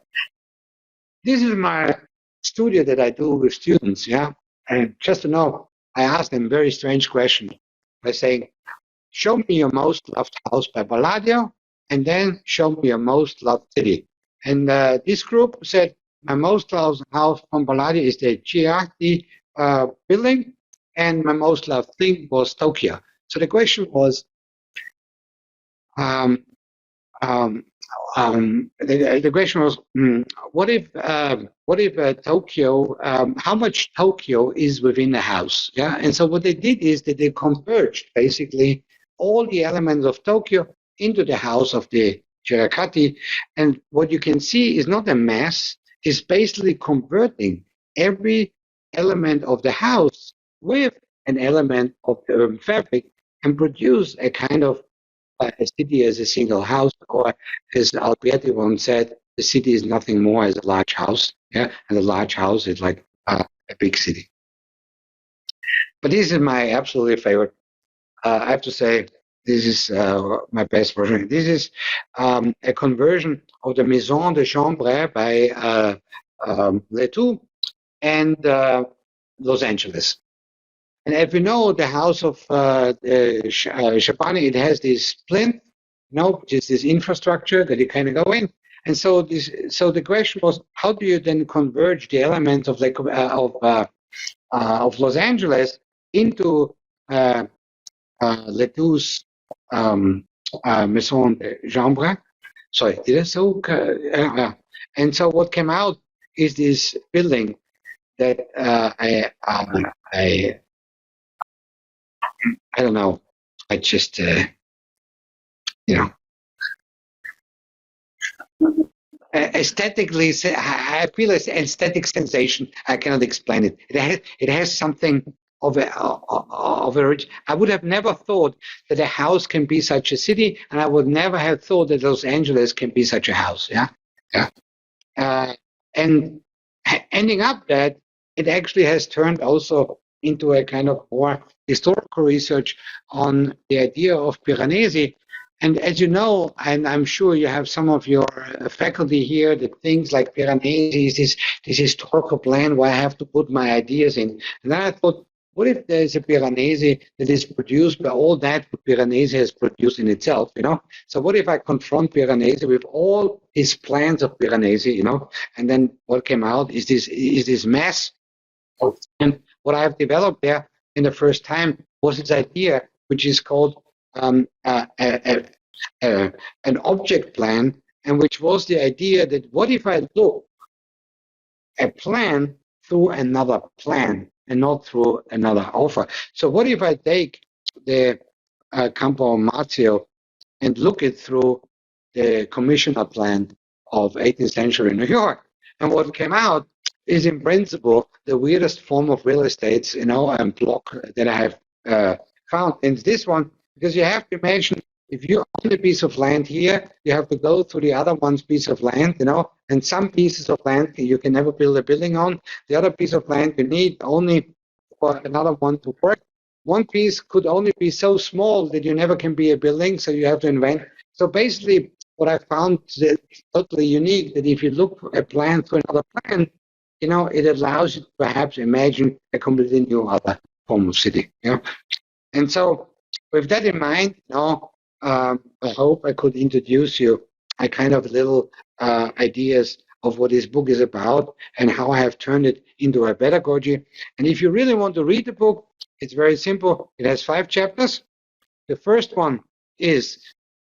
This is my studio that I do with students, yeah? And just to know, I ask them very strange question by saying, show me your most loved house by Palladio, and then show me your most loved city. And this group said, my most loved house from Palladio is the Chiaki building, and my most loved thing was Tokyo. So the question was, the question was, what if Tokyo? How much Tokyo is within the house? Yeah, and so what they did is that they converged basically all the elements of Tokyo into the house of the Shirakati, and what you can see is not a mass; it's basically converting every element of the house with an element of the urban fabric and produce a kind of a city as a single house, or as Alberti once said, the city is nothing more as a large house, yeah, and a large house is like a big city. But this is my absolutely favorite. I have to say, this is my best version. This is a conversion of the Maison de Chambre by Letou and Los Angeles. And if you know the house of Chapani, it has this plinth, which is this infrastructure that you kind of go in. And so the question was, how do you then converge the elements of Los Angeles into Letou's Maison de Chambre? Sorry, did I so? And so what came out is this building that I don't know. I just, aesthetically, I feel an aesthetic sensation. I cannot explain it. It has something of a. I would have never thought that a house can be such a city, and I would never have thought that Los Angeles can be such a house. Yeah, yeah. And ending up that it actually has turned also into a kind of more historical research on the idea of Piranesi. And as you know, and I'm sure you have some of your faculty here that things like Piranesi is this historical plan where I have to put my ideas in. And then I thought, what if there's a Piranesi that is produced by all that what Piranesi has produced in itself, So what if I confront Piranesi with all his plans of Piranesi, and then what came out is this mass. And what I have developed there in the first time was this idea, which is called an object plan, and which was the idea that what if I look a plan through another plan and not through another offer? So what if I take the Campo Marzio and look it through the commissioner plan of 18th century New York? And what came out is in principle the weirdest form of real estate, and block that I have found. And this one, because you have to imagine, if you own a piece of land here, you have to go to the other one's piece of land, and some pieces of land you can never build a building on. The other piece of land you need only for another one to work. One piece could only be so small that you never can be a building, so you have to invent. So basically, what I found totally unique, that if you look a plan to another plan, it allows you to perhaps imagine a completely new other form of city. And so with that in mind, I hope I could introduce you a kind of little ideas of what this book is about and how I have turned it into a pedagogy. And if you really want to read the book, it's very simple. It has 5 chapters. The first one is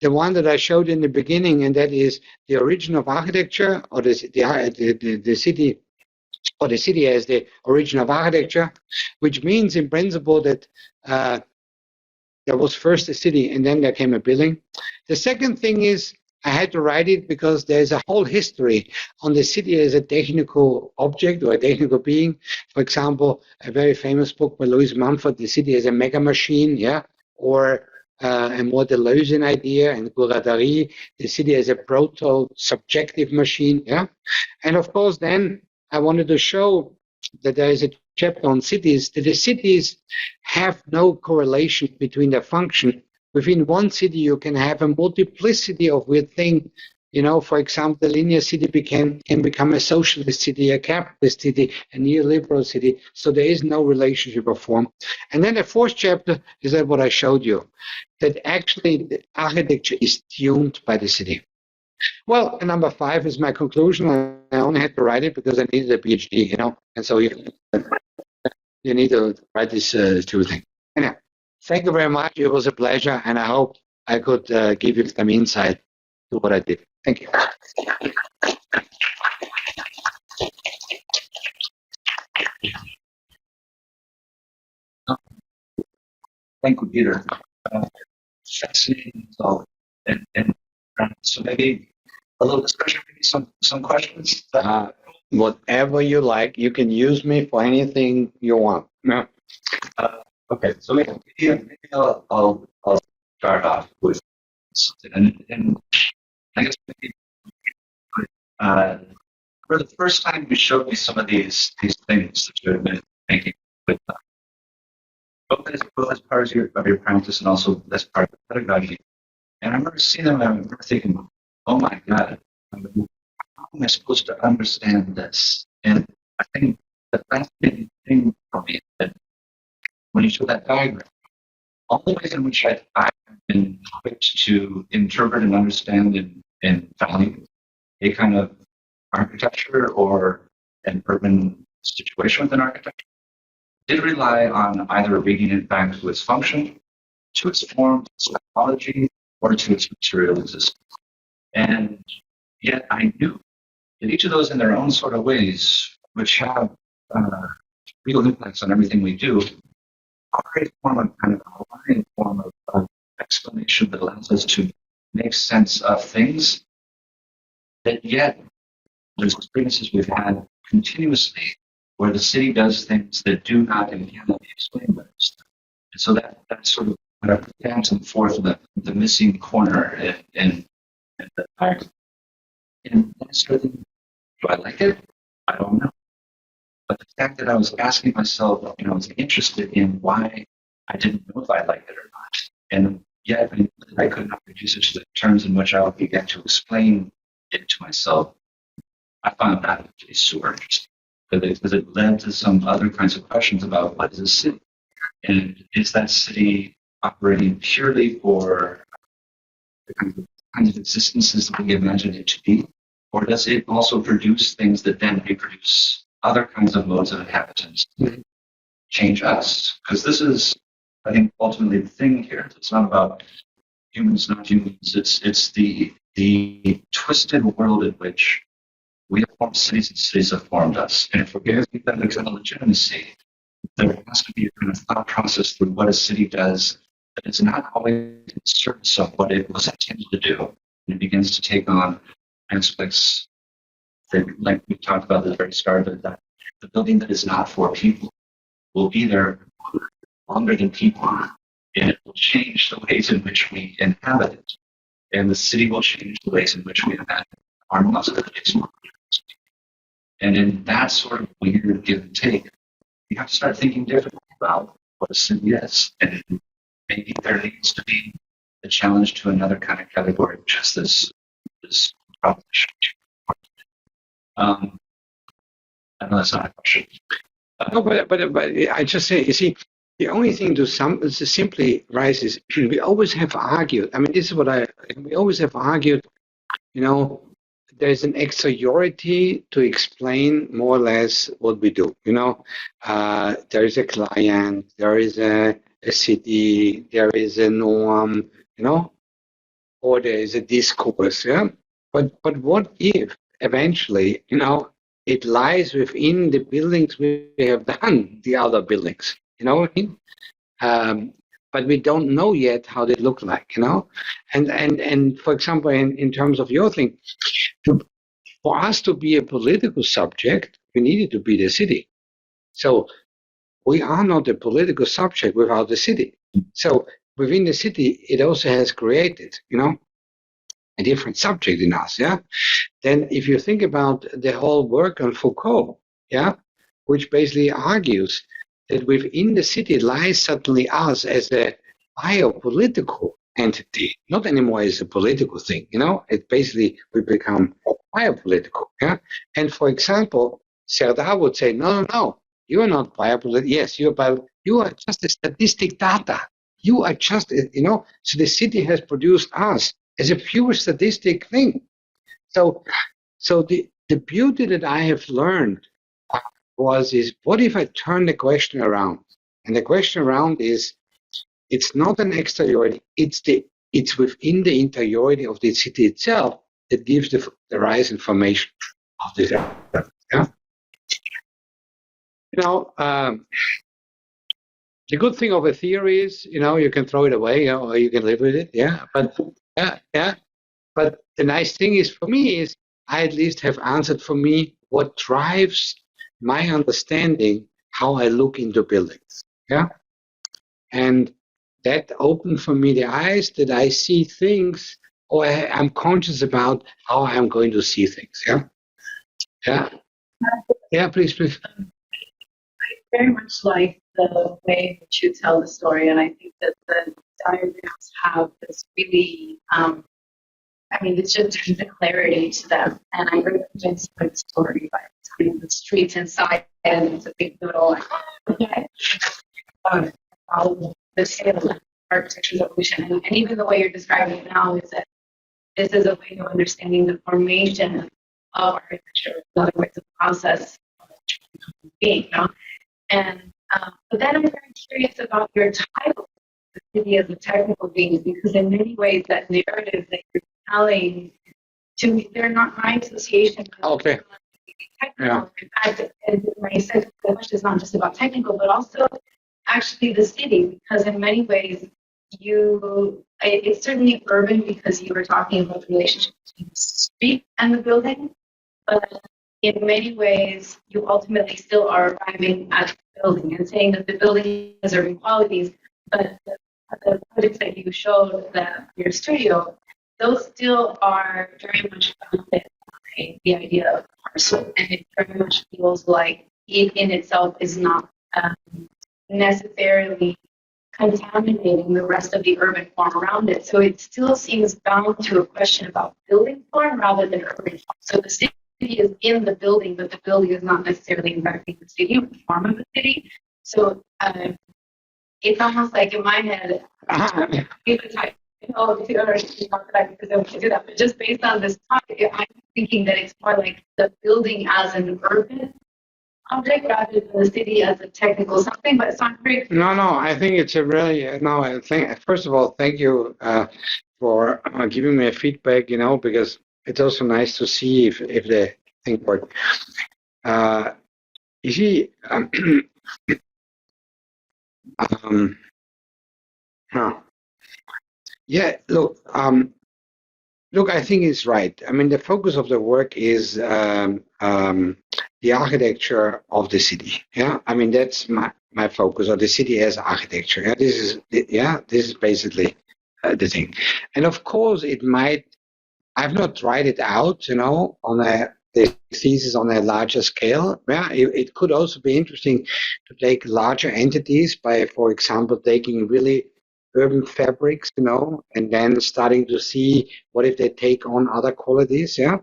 the one that I showed in the beginning, and that is the origin of architecture, or the city, or the city as the origin of architecture, which means in principle that there was first a city and then there came a building. The second thing is I had to write it because there's a whole history on the city as a technical object or a technical being. For example, a very famous book by Louis Mumford, The City as a Mega Machine, yeah, or a more Deleuzean idea, and Guattari, The City as a proto-subjective machine, yeah. And of course, then I wanted to show that there is a chapter on cities, that the cities have no correlation between their function. Within one city, you can have a multiplicity of weird things. You know, for example, the linear city can become a socialist city, a capitalist city, a neoliberal city. So there is no relationship of form. And then the 4th chapter is that what I showed you, that actually the architecture is tuned by the city. Well, and number 5 is my conclusion. I only had to write it because I needed a PhD, you know, and so you need to write this 2 things. Anyhow, thank you very much. It was a pleasure, and I hope I could give you some insight to what I did. Thank you. Thank you, Peter. Fascinating. So maybe a little discussion, maybe some questions. Whatever you like, you can use me for anything you want. Yeah. Okay, so maybe I'll start off with something, and I guess maybe for the first time you showed me some of these things that you had been making with both as part of your practice and also as part of the pedagogy. And I remember seeing them and I remember thinking, oh my God, how am I supposed to understand this? And I think the fascinating thing for me is that when you show that diagram, all the ways in which I've been equipped to interpret and understand and value a kind of architecture or an urban situation within architecture did rely on either reading it back to its function, to its form, its psychology, or to its material existence. And yet I knew that each of those in their own sort of ways, which have real impacts on everything we do, are a form of kind of a line form of explanation that allows us to make sense of things that yet there's experiences we've had continuously where the city does things that do not and cannot be explained by us. And so that sort of stands and forth the missing corner in the fact. And I started thinking, do I like it? I don't know. But the fact that I was asking myself, I was interested in why I didn't know if I liked it or not. And yet I could not reduce it to the terms in which I would begin to explain it to myself. I found that to be super interesting because it led to some other kinds of questions about what is a city? And is that city operating purely for the kinds of existences that we imagine it to be? Or does it also produce things that then reproduce other kinds of modes of inhabitants, change us? Because this is, I think, ultimately the thing here. It's not about humans, not humans. It's the twisted world in which we have formed cities and cities have formed us. And if we're going to give that kind of legitimacy, there has to be a kind of thought process through what a city does that it's not always in service of what it was intended to do. And it begins to take on aspects that, like we talked about at the very start of it, that the building that is not for people will be there longer than people, and it will change the ways in which we inhabit it. And the city will change the ways in which we inhabit our possibilities. And in that sort of weird give and take, you have to start thinking differently about what a city is. And maybe there needs to be a challenge to another kind of category, which is this proposition. I know that's not a question. No, but I just say, you see, the only thing to simply rise is we always have argued. I mean, this is what we always have argued, there's an exteriority to explain more or less what we do. There is a client, there is a city, there is a norm, or there is a discourse. Yeah. But what if eventually, it lies within the buildings we have done, the other buildings. You know what I mean? But we don't know yet how they look like, And for example, in terms of your thing, for us to be a political subject, we needed to be the city. So we are not a political subject without the city. So within the city, it also has created, a different subject in us. Yeah. Then if you think about the whole work on Foucault, yeah, which basically argues that within the city lies suddenly us as a biopolitical entity, not anymore as a political thing. It basically we become biopolitical. Yeah. And for example, Serdar would say, no, you are not biopolitical. Yes, you are just a statistic data. You are just, so the city has produced us as a pure statistic thing. So the beauty that I have learned is what if I turn the question around? And the question around is, it's not an exteriority, it's within the interiority of the city itself that gives the right information of this. Yeah? The good thing of a theory is, you can throw it away, or you can live with it. Yeah. But yeah. But the nice thing is for me is I at least have answered for me what drives my understanding how I look into buildings. Yeah. And that opened for me the eyes that I see things, or I'm conscious about how I'm going to see things. Yeah. Yeah. Yeah, please. I very much like the way that you tell the story, and I think that the diagrams have this really, it's just there's a clarity to them. And I'm really convinced by the story by the time the streets inside, and it's a big little, the scale of architecture's evolution. And even the way you're describing it now is that this is a way of understanding the formation of architecture. In other words, the process of being, And but then I'm very curious about your title, the city as a technical being, because in many ways that narrative that you're telling, to me, they're not my association. Okay. Technical. Yeah. In fact, and my second question is not just about technical, but also actually the city, because in many ways it's certainly urban because you were talking about the relationship between the street and the building, but in many ways, you ultimately still are arriving at the building and saying that the building has urban qualities, but the projects that you showed, your studio, those still are very much founded by the idea of parcel, and it very much feels like it in itself is not necessarily contaminating the rest of the urban form around it. So it still seems bound to a question about building form rather than urban form. So the city is in the building, but the building is not necessarily impacting the city or the form of the city. So it's almost like in my head, but just based on this topic, I'm thinking that it's more like the building as an urban object rather than the city as a technical something. But it's not very. No, I think it's a really first of all, thank you for giving me a feedback. Because it's also nice to see if the thing works. You see, yeah. Look, I think it's right. The focus of the work is the architecture of the city. Yeah, that's my focus, or the city as architecture. Yeah, this is basically the thing. And of course, it might. I've not tried it out, on the thesis on a larger scale. Yeah, it could also be interesting to take larger entities by, for example, taking really urban fabrics, and then starting to see what if they take on other qualities. Yeah.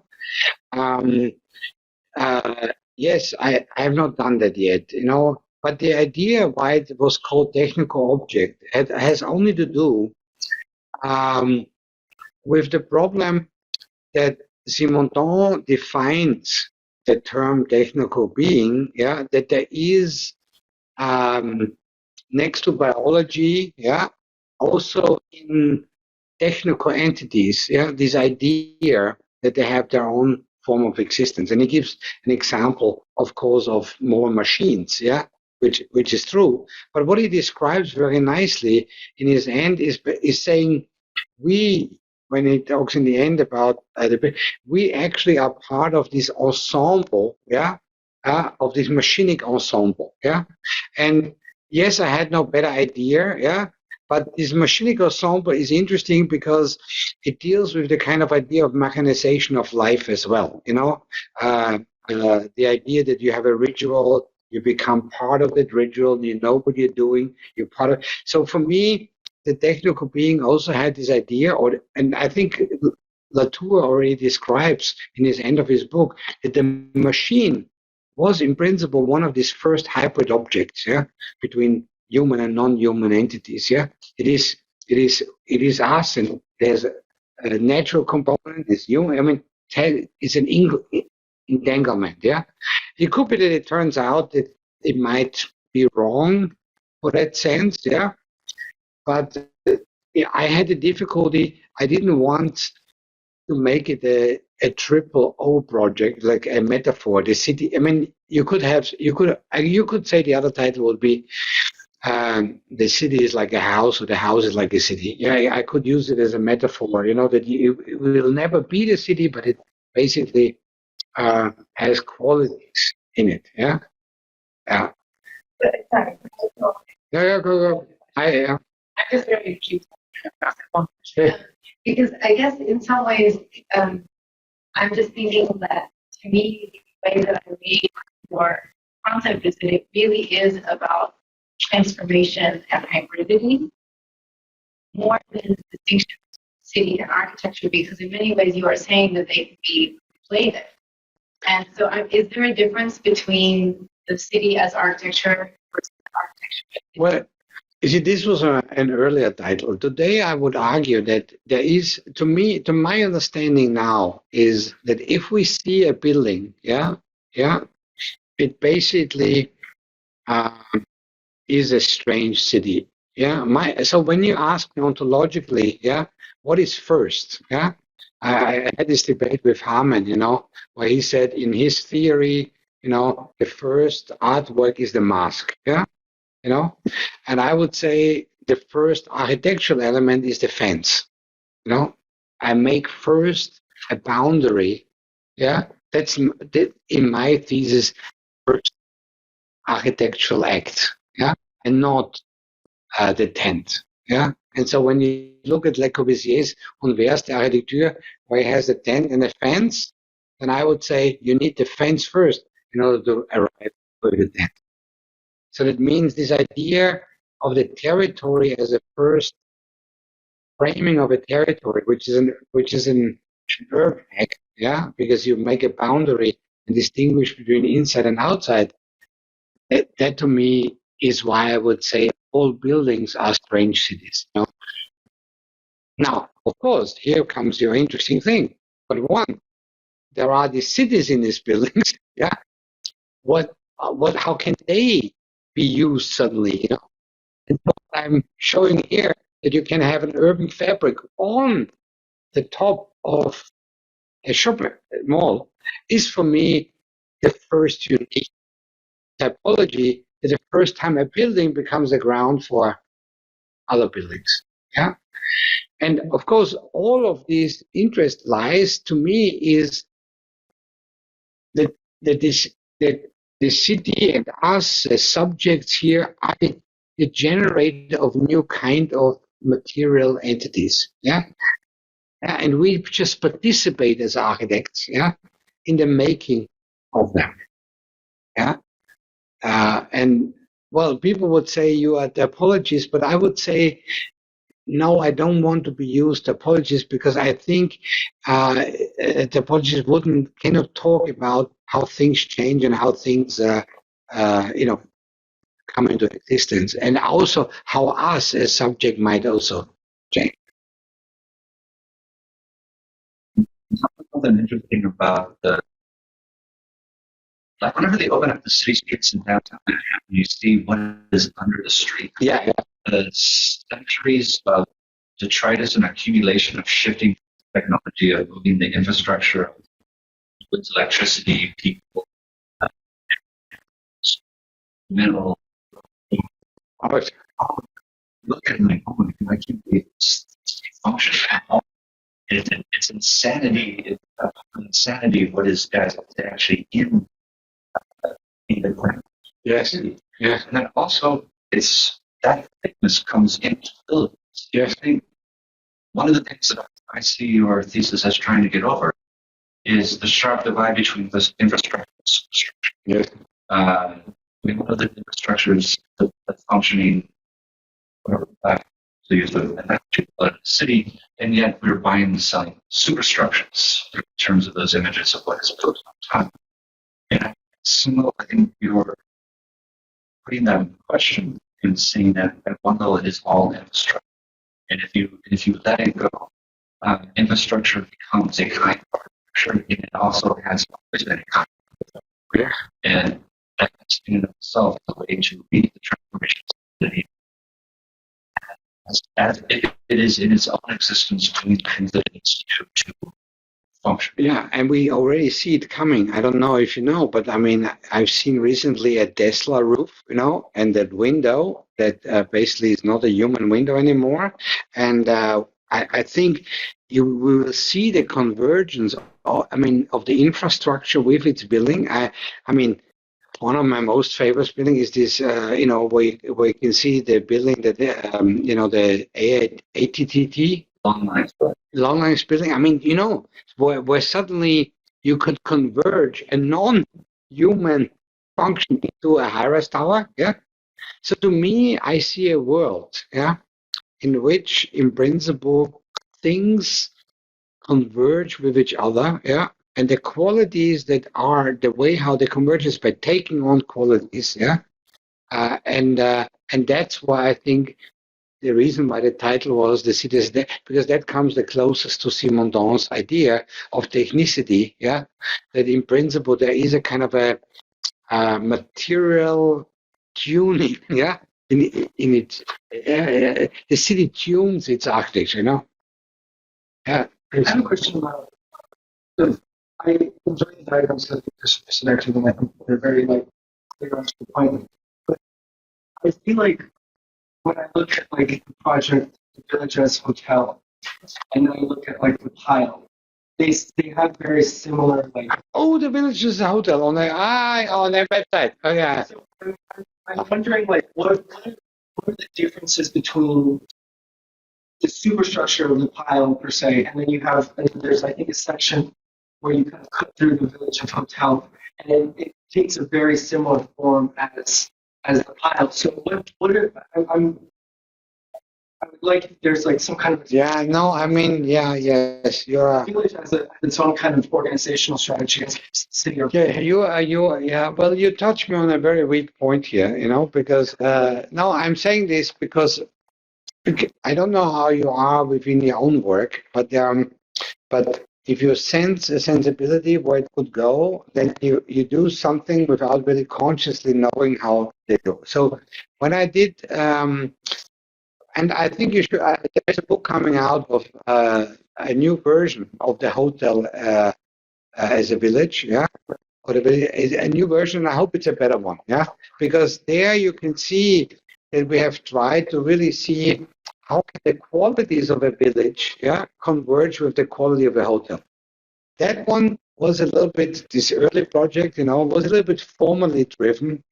Yes, I have not done that yet, but the idea why it was called technical object has only to do with the problem that Simondon defines the term technical being, that there is next to biology, also in technical entities, this idea that they have their own form of existence. And he gives an example, of course, of more machines, which is true. But what he describes very nicely in his end is saying when he talks in the end about we actually are part of this ensemble, of this machinic ensemble, and yes, I had no better idea, but this machinic ensemble is interesting because it deals with the kind of idea of mechanization of life as well. The idea that you have a ritual, you become part of that ritual, you know what you're doing, you're part of. So for me, the technical being also had this idea, and I think Latour already describes in his end of his book that the machine was in principle one of these first hybrid objects, between human and non-human entities. It is us, and there's a natural component. It's human. I mean, it's an entanglement. It could be that it turns out that it might be wrong for that sense. But I had a difficulty. I didn't want to make it a triple O project, like a metaphor. The city. I mean, you could say the other title would be the city is like a house, or the house is like a city. I could use it as a metaphor. That it will never be the city, but it basically has qualities in it. Yeah. Go. I'm just very cute. Because I guess in some ways, I'm just thinking that to me, the way that I read your concept is that it really is about transformation and hybridity more than distinction between city and architecture, because in many ways you are saying that they can be related. And so is there a difference between the city as architecture versus architecture? Well, you see, this was an earlier title. Today, I would argue that there is, to my understanding now, is that if we see a building, it basically is a strange city. So when you ask me ontologically, what is first? I had this debate with Hamann, where he said in his theory, the first artwork is the mask. And I would say the first architectural element is the fence. I make first a boundary. That's in my thesis first architectural act. And not the tent. And so when you look at Le Corbusier's Univers der Architektur, where he has a tent and a fence, then I would say you need the fence first in order to arrive with the tent. So that means this idea of the territory as a first framing of a territory, which is an urban act, because you make a boundary and distinguish between inside and outside. That to me is why I would say all buildings are strange cities. Now, of course, here comes your interesting thing. But one, there are these cities in these buildings. How can they be used suddenly? And what I'm showing here that you can have an urban fabric on the top of a shopping mall is for me the first unique typology. The first time a building becomes a ground for other buildings. And of course, all of these interest lies to me is that the city and us as subjects here are the generator of new kind of material entities. And we just participate as architects, in the making of them. And well, people would say you are typologists, but I would say no, I don't want to be used typologist because I think typologists cannot talk about how things change and how things come into existence, and also how us as subject might also change. something interesting about like whenever they open up the city streets in downtown Manhattan, you see what is under the street. Yeah. The centuries of detritus and accumulation of shifting technology, of moving the infrastructure with electricity, people, uh, mineral. Look at my home, I can't believe it's function at all. It's insanity. It's insanity what is guys actually in the ground. Yes. Yes. And then also, it's that thickness comes into buildings. Yes. I think one of the things that I see your thesis as trying to get over is the sharp divide between this infrastructure and superstructure. Yes. One of the infrastructures that's functioning, to use the analogy of the city, and yet we're buying and selling superstructures in terms of those images of what is built on top. And I think you're putting that in question and saying that at one level it is all infrastructure. And if you let it go, infrastructure becomes a kind of architecture, and it also has always been a kind of architecture. And that's in and of itself the way to meet the transformations that it as it is in its own existence doing the things that it needs to do to function. Yeah, and we already see it coming. I don't know if you know, but I mean, I've seen recently a Tesla roof, and that window that basically is not a human window anymore. And I think we will see the convergence, of the infrastructure with its building. I mean, one of my most favorite buildings is this, where you can see the building that, the ATTT. Long lines building. I mean, where suddenly you could converge a non-human function into a high-rise tower. Yeah. So to me, I see a world, in which, in principle, things converge with each other. Yeah. And the qualities that are the way how they converge is by taking on qualities. Yeah. And that's why I think the reason why the title was The City is Dead, because that comes the closest to Simondon's idea of technicity, that in principle there is a kind of a material tuning, in it. The city tunes its architecture, Yeah. I have a question about. I enjoy the diagrams that you're selecting, and I think they're very clear on the point. But I feel like when I look at the project, the village as hotel, and then I look at the pile, they have very similar the village is a hotel on their website. Oh yeah. So I'm wondering what are the differences between the superstructure of the pile per se, and then there's I think a section where you kind of cut through the village of hotel, and it takes a very similar form as the pile. So what are I would like if there's some kind of yes, you're village has its own kind of organizational strategy as a city or well, you touched me on a very weak point here, because no, I'm saying this because I don't know how you are within your own work, but if you sense a sensibility where it could go, then you do something without really consciously knowing how they go. So when I did, and I think you should, there's a book coming out of a new version of the hotel as a village, or the village is a new version. I hope it's a better one, because there you can see that we have tried to really see how can the qualities of a village, converge with the quality of a hotel. That one was a little bit, this early project, was a little bit formally driven,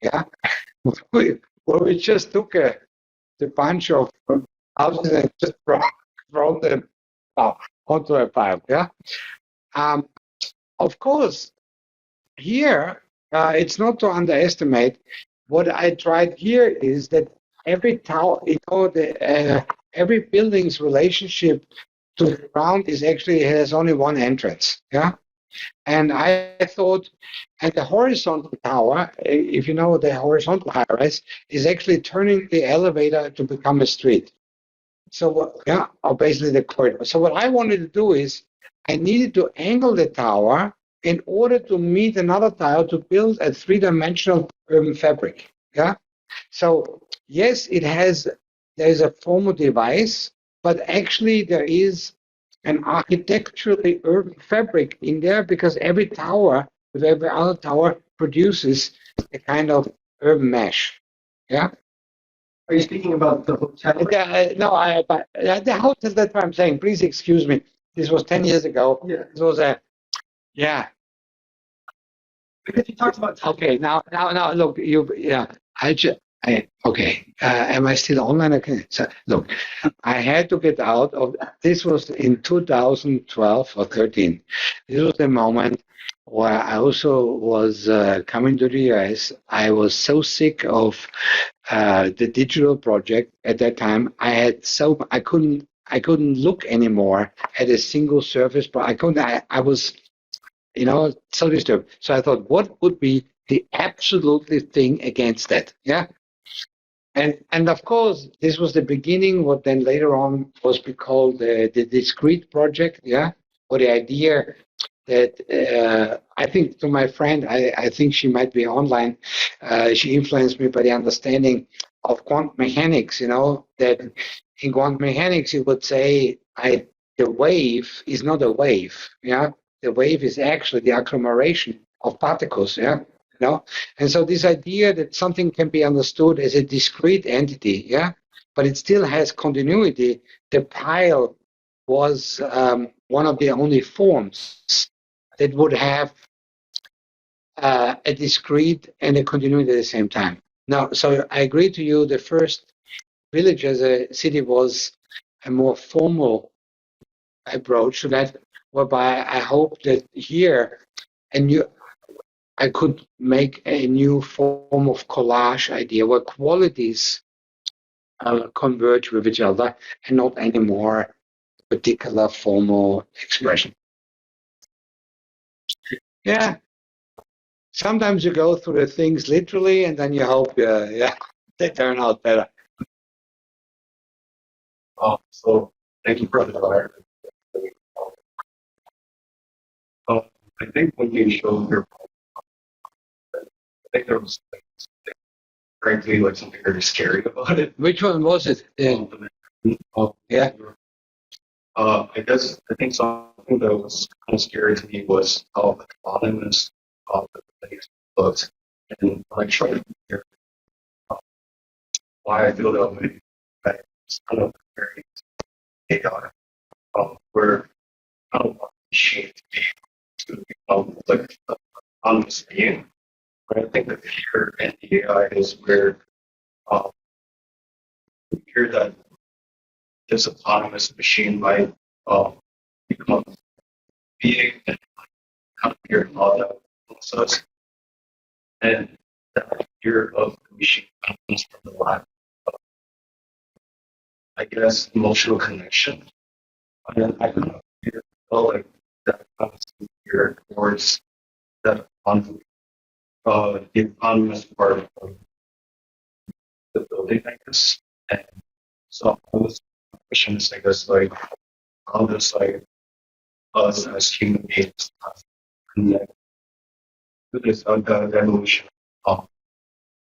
where we just took the bunch of houses and just thrown them onto a pile, Of course, here, it's not to underestimate. What I tried here is that every tower, every building's relationship to the ground has only one entrance, And I thought, and the horizontal tower, if you know the horizontal high-rise, is actually turning the elevator to become a street. So, or basically the corridor. So what I wanted to do is I needed to angle the tower in order to meet another tower to build a three-dimensional urban fabric. Yeah. So yes, there's a formal device, but actually there is an architecturally urban fabric in there because every tower with every other tower produces a kind of urban mesh. Yeah. Are you speaking about the hotel? No, but the hotel. That's what I'm saying. Please excuse me. This was 10 years ago. Yeah. This was yeah. Because you talked about Okay, now, look, okay. Am I still online? Okay. So, look, I had to get out of. This was in 2012 or 13. This was the moment where I also was coming to the US. I was so sick of the digital project at that time. I couldn't look anymore at a single surface, but I was so disturbed. So I thought, what would be the absolutely thing against that? Yeah. And of course, this was the beginning, what then later on was called the discrete project, yeah, or the idea that I think to my friend, I think she might be online, she influenced me by the understanding of quantum mechanics, that in quantum mechanics you would say the wave is not a wave, yeah, the wave is actually the agglomeration of particles, yeah. And so this idea that something can be understood as a discrete entity, yeah, but it still has continuity. The pile was one of the only forms that would have a discrete and a continuity at the same time. Now, so I agree to you. The first village as a city was a more formal approach to that, whereby I hope that here I could make a new form of collage idea where qualities converge with each other and not anymore particular formal expression. Yeah. Sometimes you go through the things literally and then you hope they turn out better. So thank you for the environment. I think when you showed your, I think there was frankly like something very scary about it. Which one was it? Yeah. I think something that was kind of scary to me was how autonomous the things looked, and like trying to figure out why I feel that way. It's kind of very chaotic. Where I don't want the machine to become like an autonomous being. But I think the fear in the AI is where we hear that this autonomous machine might become being and kind of fear all that us. And that fear of the machine comes from the lack of, I guess, emotional connection. And I kind of feel like that comes to fear towards that the autonomous part of the building, I guess. And so I was questions, I guess, like how does like us as human beings connect to this evolution of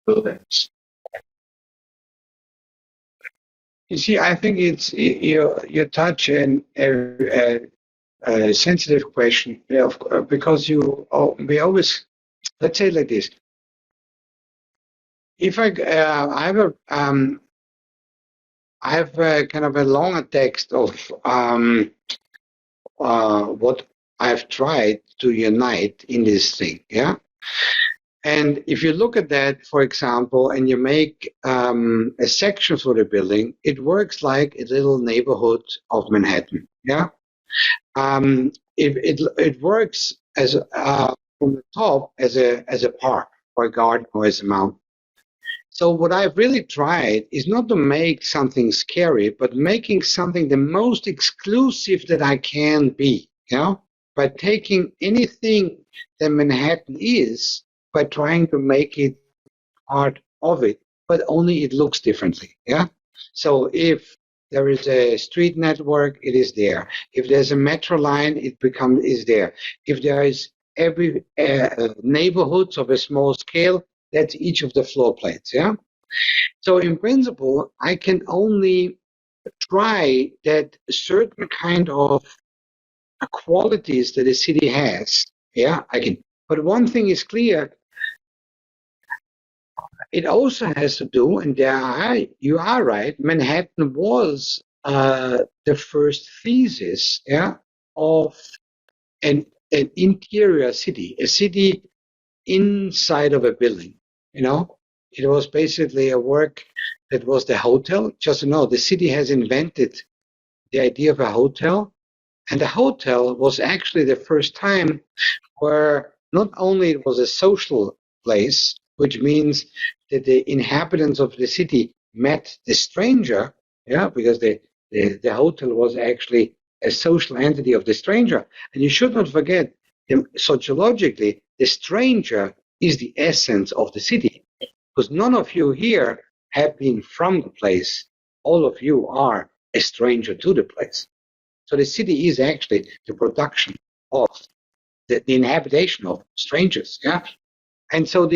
buildings? You see, I think it's you touch on a sensitive question, because we always, let's say it like this. If I have a kind of a longer text of what I've tried to unite in this thing, yeah. And if you look at that, for example, and you make a section for the building, it works like a little neighborhood of Manhattan, yeah. It works as from the top as a park or a garden or as a mountain. So what I've really tried is not to make something scary, but making something the most exclusive that I can be, by taking anything that Manhattan is, by trying to make it part of it, but only it looks differently, yeah? So if there is a street network, it is there. If there's a metro line, is there. If there is every neighborhoods of a small scale, that's each of the floor plates. Yeah. So in principle, I can only try that certain kind of qualities that a city has. Yeah, I can. But one thing is clear. It also has to do, and you are right, Manhattan was the first thesis, yeah, of an interior city, a city inside of a building. You know, it was basically a work that was the hotel. Just to know, the city has invented the idea of a hotel, and the hotel was actually the first time where not only it was a social place, which means that the inhabitants of the city met the stranger, yeah, because the hotel was actually a social entity of the stranger. And you should not forget, sociologically, the stranger is the essence of the city, because none of you here have been from the place. All of you are a stranger to the place. So the city is actually the production of the inhabitation of strangers. Yeah. And so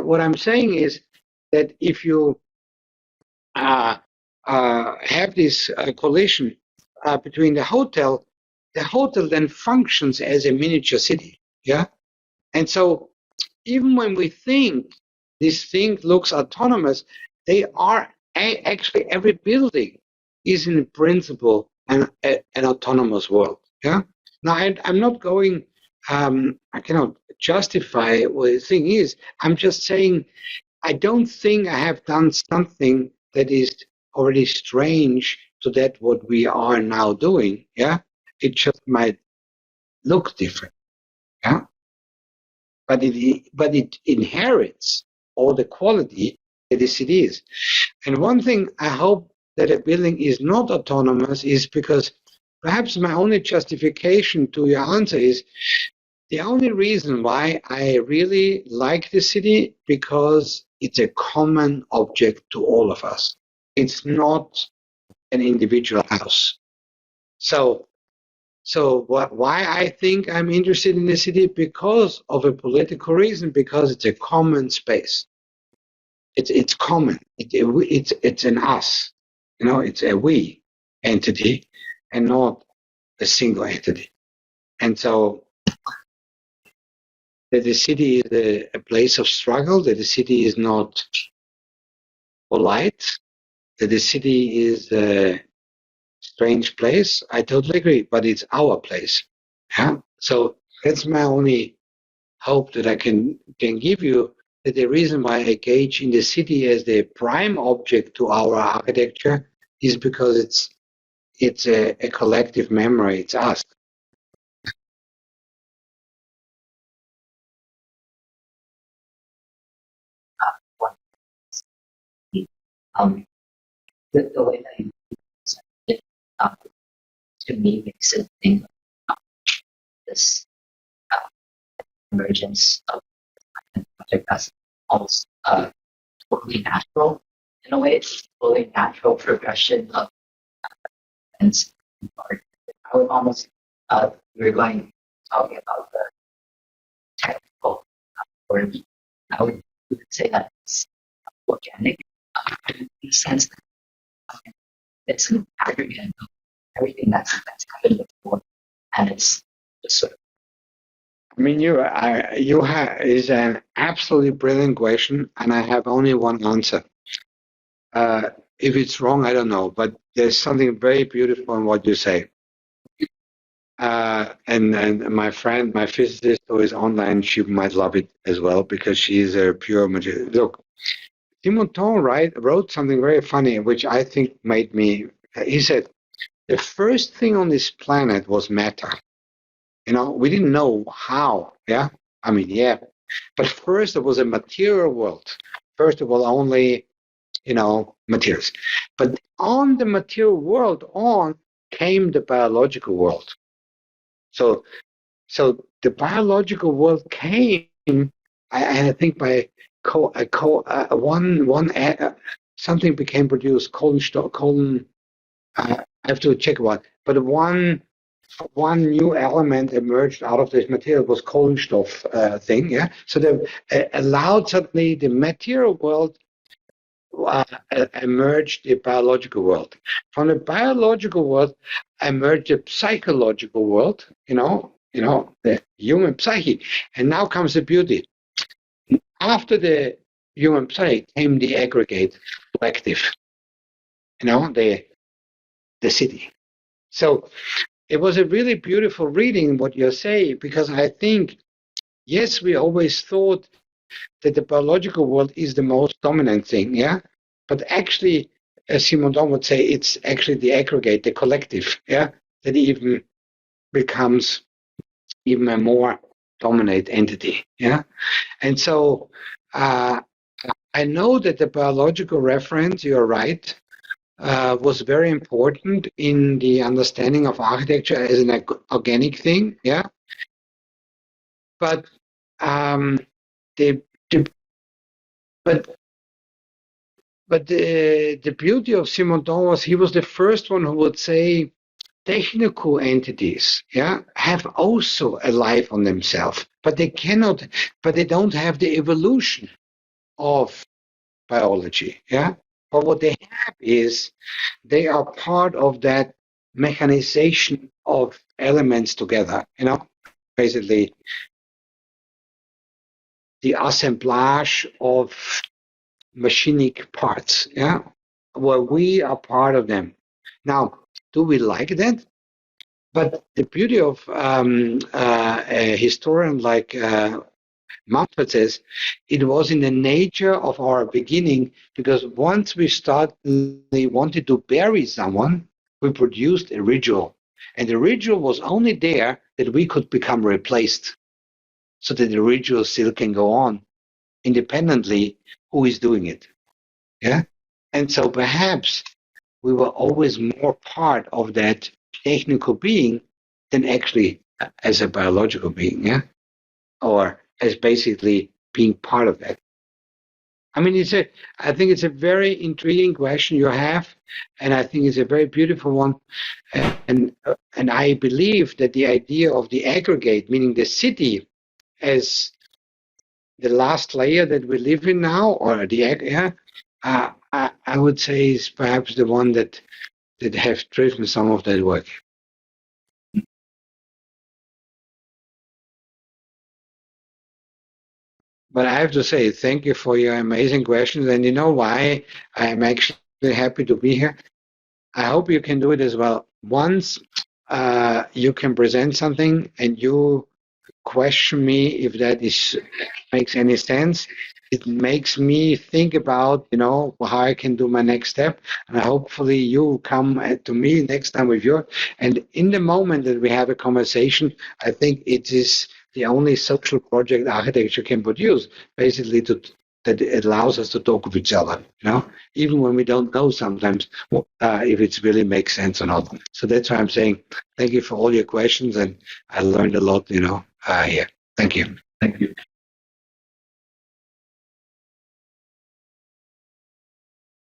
what I'm saying is that if you have this collision between the hotel then functions as a miniature city. Yeah. And so even when we think this thing looks autonomous, they are actually every building is in principle an autonomous world. Yeah. Now I'm not going. I cannot justify what the thing is. I'm just saying I don't think I have done something that is already strange to that what we are now doing. Yeah. It just might look different. Yeah. But it inherits all the quality that the city is. And one thing I hope that a building is not autonomous is because perhaps my only justification to your answer is the only reason why I really like the city because it's a common object to all of us. It's not an individual house. So why I think I'm interested in the city? Because of a political reason, because it's a common space. It's common. It's an us. You know, it's a we entity and not a single entity. And so that the city is a place of struggle, that the city is not polite, that the city is a strange place, I totally agree, but it's our place. Yeah. So that's my only hope that I can give you, that the reason why I engage in the city as the prime object to our architecture is because it's a collective memory. It's us. The way that you present it, to me makes it think of this emergence of project as almost totally natural. In a way, it's totally natural progression of events. I would almost, we're going talking about the technical word. I would say that it's organic in the sense that it's an aggregate of everything that's happened before, and it's just sort of. I mean, you have is an absolutely brilliant question, and I have only one answer. If it's wrong, I don't know, but there's something very beautiful in what you say. And my friend, my physicist who is online, she might love it as well because she's a pure material. Look, Timoton wrote something very funny, which I think made me. He said, the first thing on this planet was matter. You know, we didn't know how. Yeah, I mean, yeah, but first it was a material world. First of all, only materials. But on the material world, came the biological world. So the biological world came, I think by something became produced, colon I have to check what, but one new element emerged out of this material was Kohlenstoff thing. Yeah, so they allowed suddenly the material world emerged the biological world. From the biological world emerged the psychological world. The human psyche, and now comes the beauty. After the human psyche came the aggregate collective. The city. So it was a really beautiful reading what you're saying, because I think, yes, we always thought that the biological world is the most dominant thing, yeah? But actually, as Simondon would say, it's actually the aggregate, the collective, yeah, that even becomes even a more dominant entity, yeah? And so I know that the biological reference, you're right, was very important in the understanding of architecture as an organic thing, yeah. But the beauty of Simondon was he was the first one who would say technical entities, yeah, have also a life on themselves, but they don't have the evolution of biology, yeah. But what they have is they are part of that mechanization of elements together, basically the assemblage of machinic parts, yeah, where we are part of them. Now, do we like that? But the beauty of a historian like Mumford says, it was in the nature of our beginning, because once we wanted to bury someone, we produced a ritual. And the ritual was only there that we could become replaced, so that the ritual still can go on independently who is doing it. Yeah? And so perhaps we were always more part of that technical being than actually as a biological being, yeah? Or as basically being part of that. I mean, I think it's a very intriguing question you have, and I think it's a very beautiful one. And I believe that the idea of the aggregate, meaning the city, as the last layer that we live in now, or I would say is perhaps the one that have driven some of that work. But I have to say, thank you for your amazing questions. And you know why I'm actually happy to be here? I hope you can do it as well. Once you can present something and you question me if that makes any sense, it makes me think about, how I can do my next step. And hopefully you come to me next time with your, and in the moment that we have a conversation, I think it is the only social project architecture can produce, basically that it allows us to talk with each other, even when we don't know sometimes if it really makes sense or not. So that's why I'm saying thank you for all your questions, and I learned a lot, here. Thank you. Thank you.